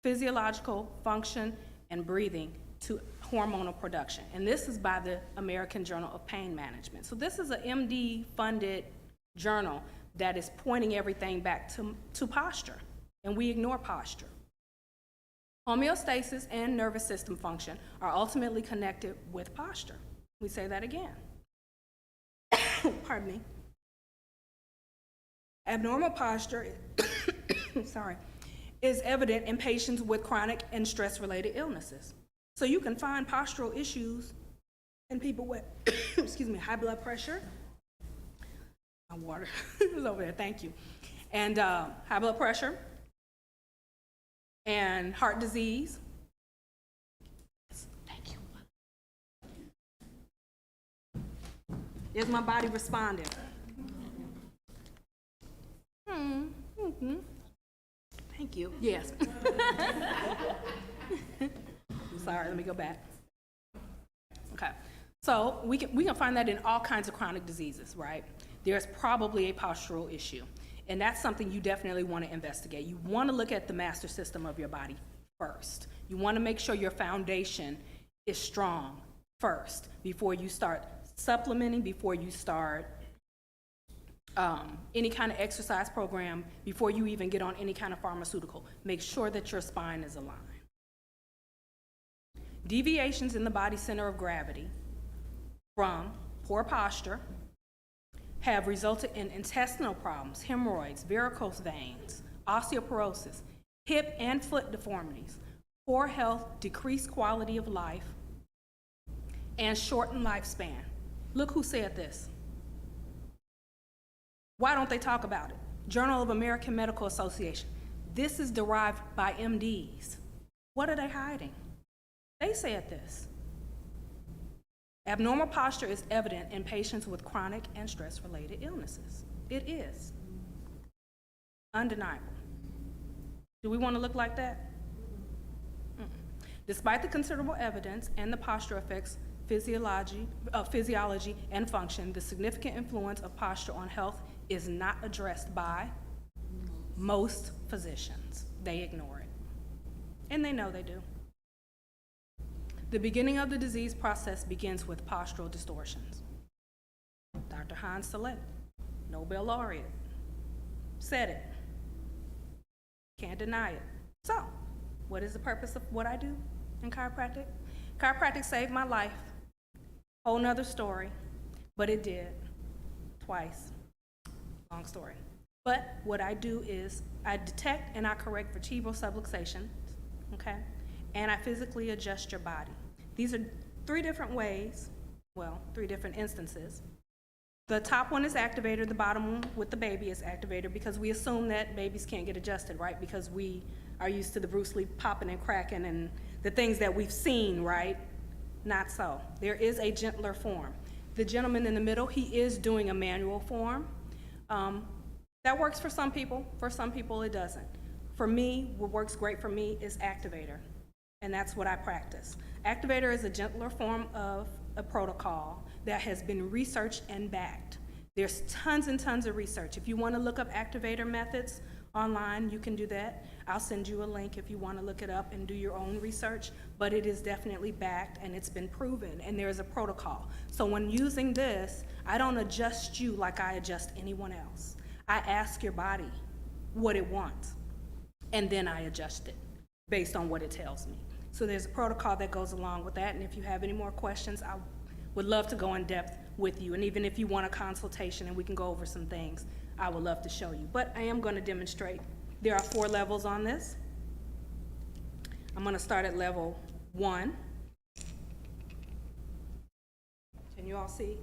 physiological function and breathing to hormonal production. And this is by the American Journal of Pain Management. So this is an MD-funded journal that is pointing everything back to posture, and we ignore posture. Homeostasis and nervous system function are ultimately connected with posture. We say that again. Pardon me. Abnormal posture is evident in patients with chronic and stress-related illnesses. So you can find postural issues in people with, high blood pressure. My water is over there, thank you. And high blood pressure and heart disease. Thank you. Is my body responding? Thank you. Yes. Sorry, let me go back. Okay. So we can find that in all kinds of chronic diseases, right? There's probably a postural issue. And that's something you definitely want to investigate. You want to look at the master system of your body first. You want to make sure your foundation is strong first before you start supplementing, before you start any kind of exercise program before you even get on any kind of pharmaceutical. Make sure that your spine is aligned. Deviations in the body center of gravity from poor posture have resulted in intestinal problems, hemorrhoids, varicose veins, osteoporosis, hip and foot deformities, poor health, decreased quality of life, and shortened lifespan. Look who said this. Why don't they talk about it? Journal of American Medical Association. This is derived by MDs. What are they hiding? They said this. Abnormal posture is evident in patients with chronic and stress-related illnesses. It is. Undeniable. Do we want to look like that? Mm-mm. Despite the considerable evidence and the posture affects physiology and function, the significant influence of posture on health is not addressed by most physicians. They ignore it. And they know they do. The beginning of the disease process begins with postural distortions. Dr. Hans Select, Nobel laureate, said it. Can't deny it. So, what is the purpose of what I do in chiropractic? Chiropractic saved my life. Whole nother story, but it did. Twice. Long story. But what I do is I detect and I correct vertebral subluxations, okay? And I physically adjust your body. These are 3 different ways, well, 3 different instances. The top one is activator, the bottom one with the baby is activator, because we assume that babies can't get adjusted, right? Because we are used to the Bruce Lee popping and cracking and the things that we've seen, right? Not so. There is a gentler form. The gentleman in the middle, he is doing a manual form. That works for some people it doesn't. For me, what works great for me is activator, and that's what I practice. Activator is a gentler form of a protocol that has been researched and backed. There's tons and tons of research. If you want to look up activator methods online, you can do that. I'll send you a link if you want to look it up and do your own research, but it is definitely backed and it's been proven, and there's a protocol. So when using this, I don't adjust you like I adjust anyone else. I ask your body what it wants, and then I adjust it based on what it tells me. So there's a protocol that goes along with that, and if you have any more questions, I would love to go in depth with you, and even if you want a consultation and we can go over some things, I would love to show you. But I am going to demonstrate. There are 4 levels on this. I'm going to start at level 1. Can you all see?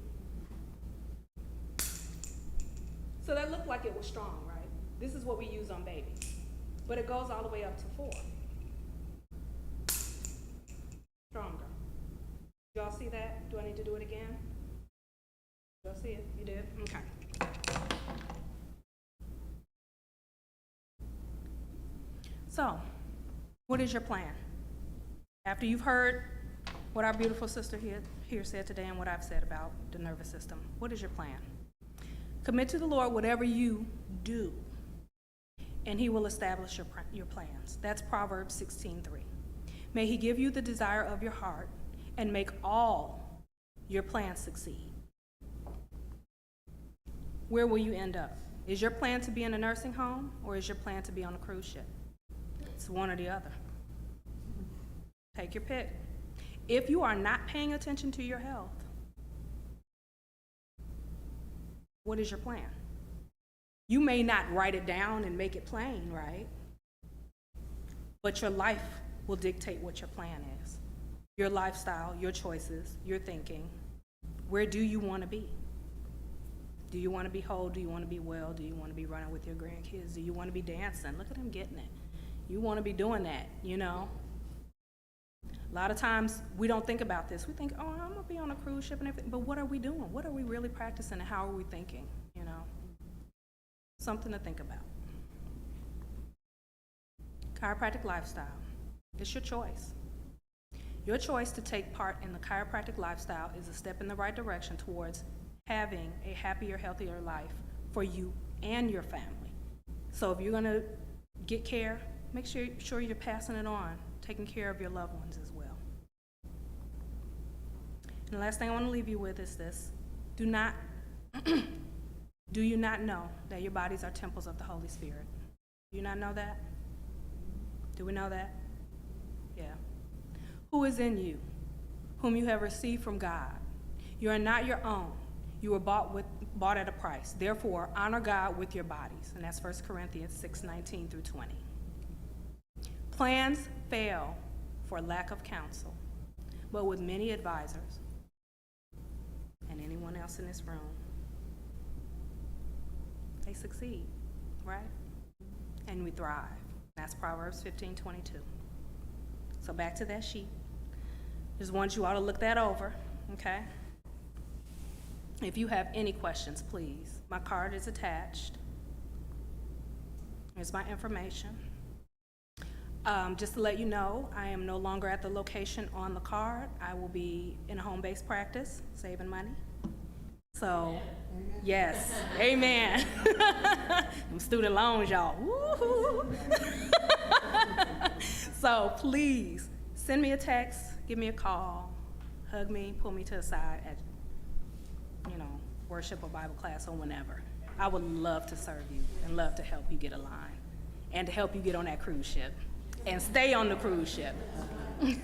So that looked like it was strong, right? This is what we use on babies. But it goes all the way up to 4. Stronger. Y'all see that? Do I need to do it again? Y'all see it? You did? Okay. So, what is your plan? After you've heard what our beautiful sister here said today and what I've said about the nervous system, what is your plan? Commit to the Lord whatever you do, and He will establish your plans. That's Proverbs 16:3. May He give you the desire of your heart and make all your plans succeed. Where will you end up? Is your plan to be in a nursing home, or is your plan to be on a cruise ship? It's one or the other. Take your pick. If you are not paying attention to your health, what is your plan? You may not write it down and make it plain, right? But your life will dictate what your plan is. Your lifestyle, your choices, your thinking. Where do you want to be? Do you want to be whole? Do you want to be well? Do you want to be running with your grandkids? Do you want to be dancing? Look at them getting it. You want to be doing that, you know? A lot of times we don't think about this. We think, oh, I'm going to be on a cruise ship and everything. But what are we doing? What are we really practicing, and how are we thinking, you know? Something to think about. Chiropractic lifestyle. It's your choice. Your choice to take part in the chiropractic lifestyle is a step in the right direction towards having a happier, healthier life for you and your family. So if you're going to get care, make sure you're passing it on, taking care of your loved ones as well. And the last thing I want to leave you with is this. Do not Do you not know that your bodies are temples of the Holy Spirit? Do you not know that? Do we know that? Yeah. Who is in you, whom you have received from God? You are not your own. You were bought at a price. Therefore, honor God with your bodies. And that's 1 Corinthians 6:19 through 20. Plans fail for lack of counsel, but with many advisors, and anyone else in this room, they succeed, right? And we thrive. That's Proverbs 15:22. So back to that sheet. Just want you all to look that over, okay? If you have any questions, please. My card is attached. Here's my information. Just to let you know, I am no longer at the location on the card. I will be in a home-based practice, saving money. So, yes, amen. Them student loans, y'all. Woo-hoo. So please, send me a text, give me a call, hug me, pull me to the side at, worship or Bible class or whenever. I would love to serve you and love to help you get aligned and to help you get on that cruise ship and stay on the cruise ship. Any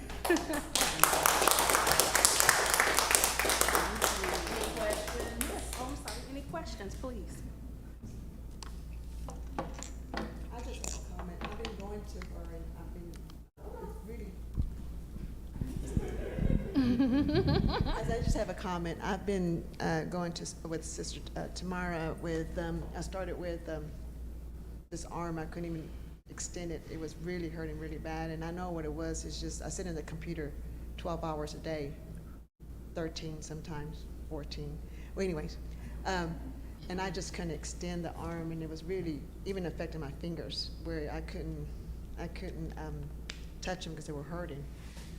questions? Yes, oh, I'm sorry. Any questions, please? I just have a comment. I've been going to her and I've been, it's really. I just have a comment. I've been going with Sister Tamara with, I started with this arm. I couldn't even extend it. It was really hurting really bad. And I know what it was. It's just, I sit in the computer 12 hours a day, 13 sometimes, 14. Well, anyways. And I just couldn't extend the arm, and it was really even affecting my fingers, where I couldn't touch them because they were hurting.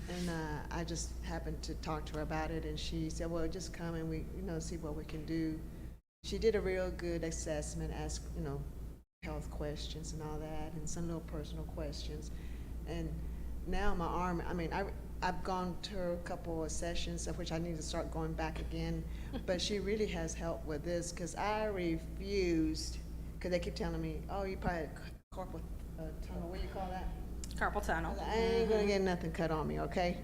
And I just happened to talk to her about it, and she said, "Well, just come and we, see what we can do." She did a real good assessment, asked, health questions and all that, and some little personal questions. And now my arm, I've gone to her a couple of sessions, of which I need to start going back again. But she really has helped with this, because I refused, because they keep telling me, "Oh, you probably had carpal tunnel." What do you call that? Carpal tunnel. I ain't gonna get nothing cut on me, okay?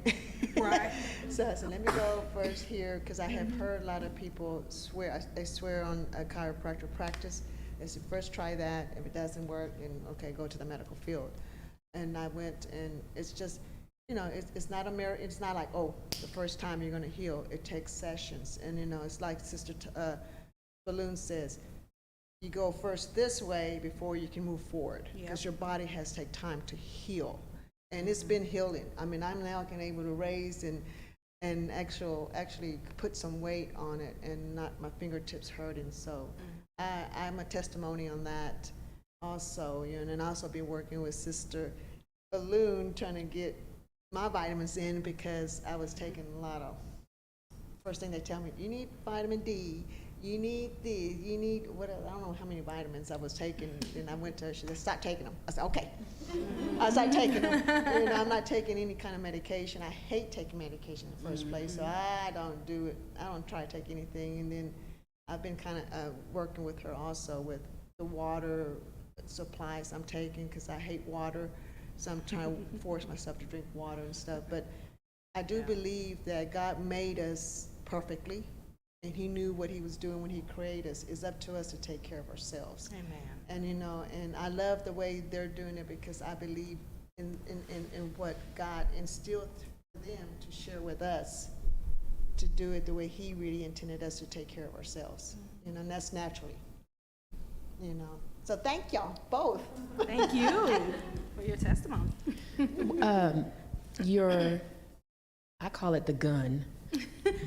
Right. So I said, let me go first here, because I have heard a lot of people swear. They swear on a chiropractor practice. They said, first try that. If it doesn't work, then okay, go to the medical field. And I went, and it's just, it's not it's not like, oh, the first time you're gonna heal. It takes sessions, and it's like Sister Balloon says, you go first this way before you can move forward, because your body has to take time to heal. And it's been healing. I'm now able to raise and actually put some weight on it, and not my fingertips hurting. So I'm a testimony on that also. And also been working with Sister Balloon, trying to get my vitamins in, because I was taking a lot of, first thing they tell me, you need vitamin D, you need this, you need whatever. I don't know how many vitamins I was taking. And I went to her, she said, stop taking them. I said, okay. I started taking them. And I'm not taking any kind of medication. I hate taking medication in the first place, so I don't do it. I don't try to take anything. And then I've been kind of working with her also with the water supplies I'm taking, because I hate water. So I'm trying to force myself to drink water and stuff. But I do believe that God made us perfectly, and He knew what He was doing when He created us. It's up to us to take care of ourselves. Amen. And and I love the way they're doing it, because I believe in what God instilled for them to share with us, to do it the way He really intended us to take care of ourselves. And that's naturally. So thank y'all both. Thank you for your testimony. I call it the gun,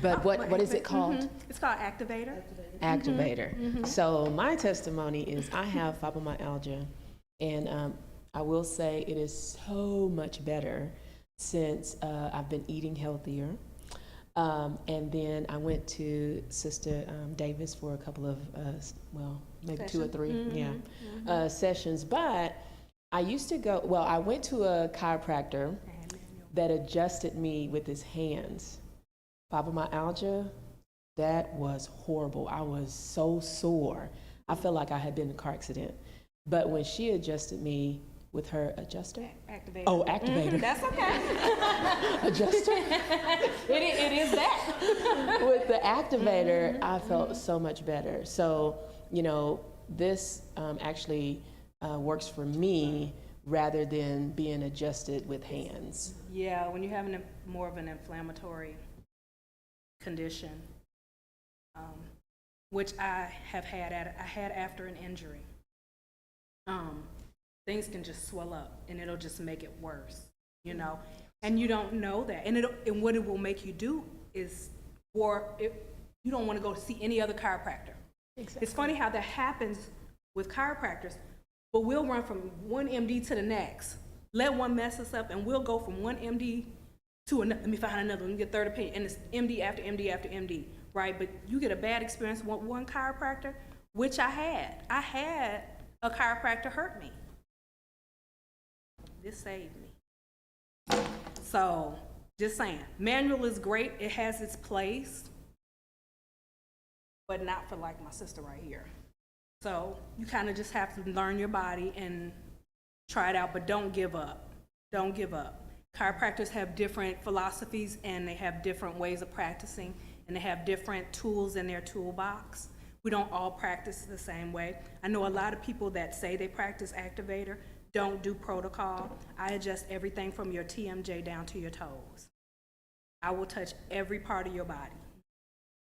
but what is it called? It's called Activator. Activator. So my testimony is I have fibromyalgia, and I will say it is so much better since I've been eating healthier. And then I went to Sister Davis for a couple of, maybe 2 or 3, sessions. But I used to go, I went to a chiropractor that adjusted me with his hands. Fibromyalgia, That was horrible. I was so sore. I felt like I had been in a car accident. But when she adjusted me with her adjuster? Activator. Oh, activator. That's okay. Adjuster? It is that. With the activator, I felt so much better. So, you know, this actually works for me rather than being adjusted with hands. Yeah, when you have more of an inflammatory condition, which I had after an injury. Things can just swell up and it'll just make it worse, you know, and you don't know that. And what it will make you do is, you don't want to go see any other chiropractor. Exactly. It's funny how that happens with chiropractors, but we'll run from one MD to the next, let one mess us up, and we'll go from one MD to another. Let me find another, let me get third opinion, and it's MD after MD after MD, right? But you get a bad experience with one chiropractor, which I had. I had a chiropractor hurt me. This saved me. So, just saying, manual is great. It has its place, but not for like my sister right here. So, you kind of just have to learn your body and try it out, but don't give up. Don't give up. Chiropractors have different philosophies and they have different ways of practicing and they have different tools in their toolbox. We don't all practice the same way. I know a lot of people that say they practice activator don't do protocol. I adjust everything from your TMJ down to your toes. I will touch every part of your body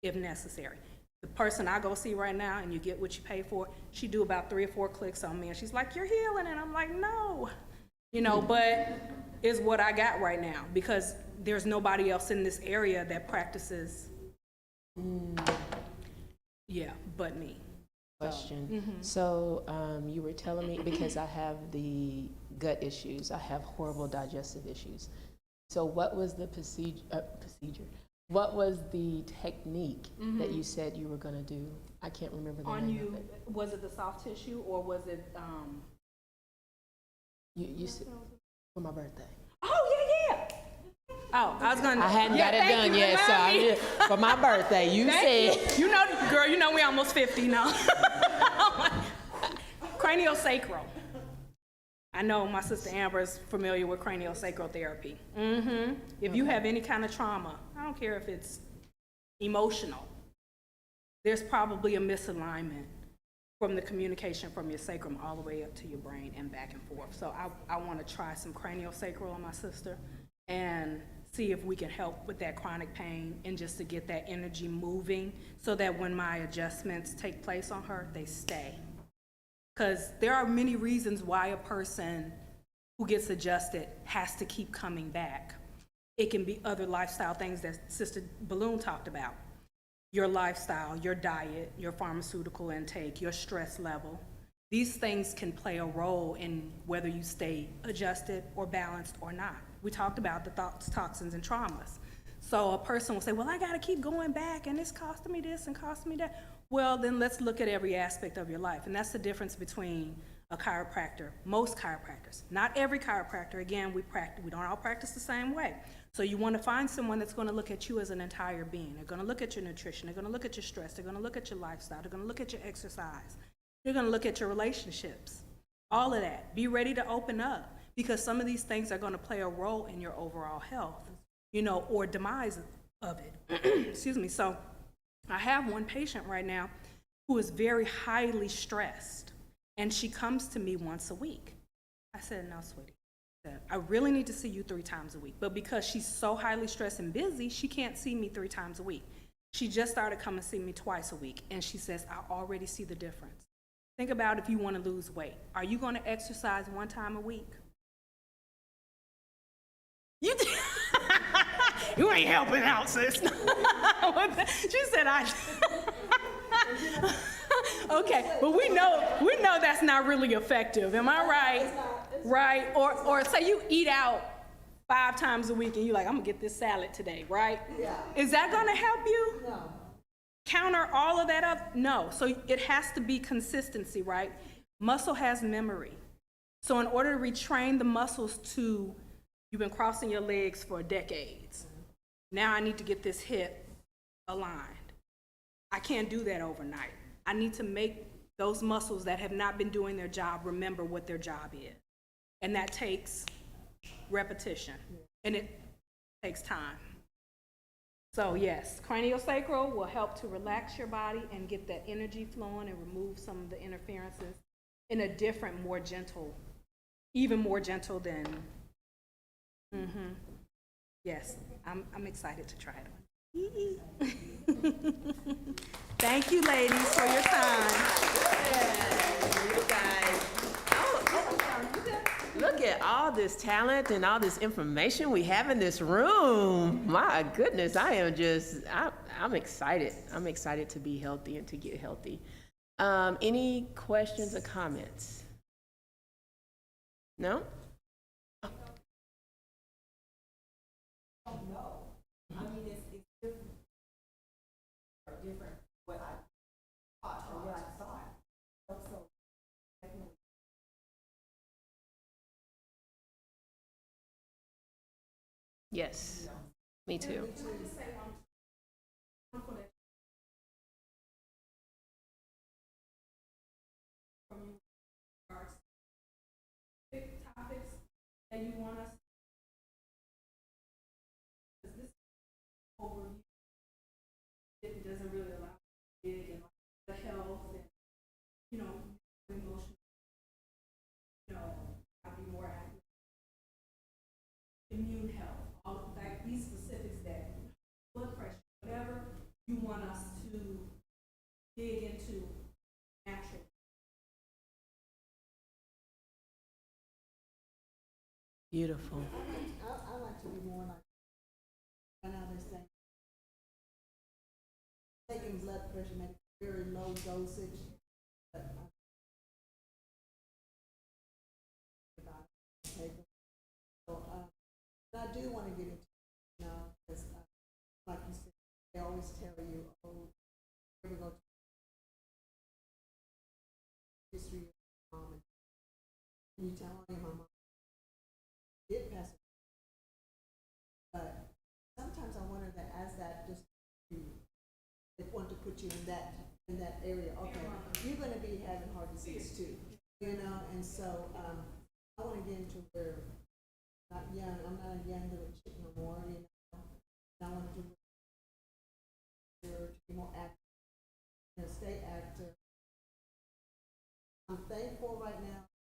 if necessary. The person I go see right now, and you get what you pay for, she do about 3 or 4 clicks on me and she's like, "You're healing," and I'm like, "No." You know, but it's what I got right now because there's nobody else in this area that practices, but me. Question. So you were telling me, because I have the gut issues, I have horrible digestive issues. So what was the procedure? What was the technique that you said you were going to do? I can't remember the name of it. Was it the soft tissue or was it? You said for my birthday. Oh yeah. Oh, I was gonna. I hadn't got it done yet, so I'm here for my birthday. You said. You know, girl, you know we almost 50 now. Craniosacral. I know my sister Amber is familiar with craniosacral therapy. If you have any kind of trauma, I don't care if it's emotional, there's probably a misalignment from the communication from your sacrum all the way up to your brain and back and forth. So I want to try some craniosacral on my sister and see if we can help with that chronic pain and just to get that energy moving so that when my adjustments take place on her, they stay. Because there are many reasons why a person who gets adjusted has to keep coming back. It can be other lifestyle things that Sister Balloon talked about. Your lifestyle, your diet, your pharmaceutical intake, your stress level. These things can play a role in whether you stay adjusted or balanced or not. We talked about the thoughts, toxins, and traumas. So a person will say, well, I gotta keep going back and it's costing me this and costing me that. Well, then let's look at every aspect of your life. And that's the difference between a chiropractor, most chiropractors. Not every chiropractor, again, we don't all practice the same way. So you wanna find someone that's gonna look at you as an entire being. They're gonna look at your nutrition, they're gonna look at your stress, they're gonna look at your lifestyle, they're gonna look at your exercise, they're gonna look at your relationships, all of that. Be ready to open up because some of these things are gonna play a role in your overall health, you know, or demise of it. Excuse me. So I have one patient right now who is very highly stressed and she comes to me once a week. I said, no, sweetie. I really need to see you 3 times a week. But because she's so highly stressed and busy, she can't see me 3 times a week. She just started coming to see me twice a week. And she says, I already see the difference. Think about if you want to lose weight. Are you going to exercise 1 time a week? You ain't helping out, sis. She said, okay, but we know that's not really effective. Am I right? Right? Or say you eat out 5 times a week and you're like, I'm gonna get this salad today, right? Yeah. Is that gonna help you? No. Counter all of that up? No. So it has to be consistency, right? Muscle has memory. So in order to retrain the muscles to, you've been crossing your legs for decades. Now I need to get this hip aligned. I can't do that overnight. I need to make those muscles that have not been doing their job remember what their job is. And that takes repetition, and it takes time. So yes, craniosacral will help to relax your body and get that energy flowing and remove some of the interferences in a different, more gentle, even more gentle than, yes, I'm excited to try it on. Thank you, ladies, for your time. You guys, look at all this talent and all this information we have in this room. My goodness, I'm excited. I'm excited to be healthy and to get healthy. Any questions or comments? No? Yes, me too. Topics that you want us, because this overview, it doesn't really allow big and the health and, you know, emotion, you know, I'll be more active. Immune health, all of like these specifics that blood pressure, whatever you want us to dig into naturally. Beautiful. I like to be more like, I know they're saying, taking blood pressure, make very low dosage, but I do want to get into, you know, because like you said, they always tell you, oh, here we go. History of your mom, and you tell me my mom did pass it. But sometimes I wonder that as that just they want to put you in that area. Okay, you're going to be having heart disease too, you know. And so I want to get into where I'm not a young little chick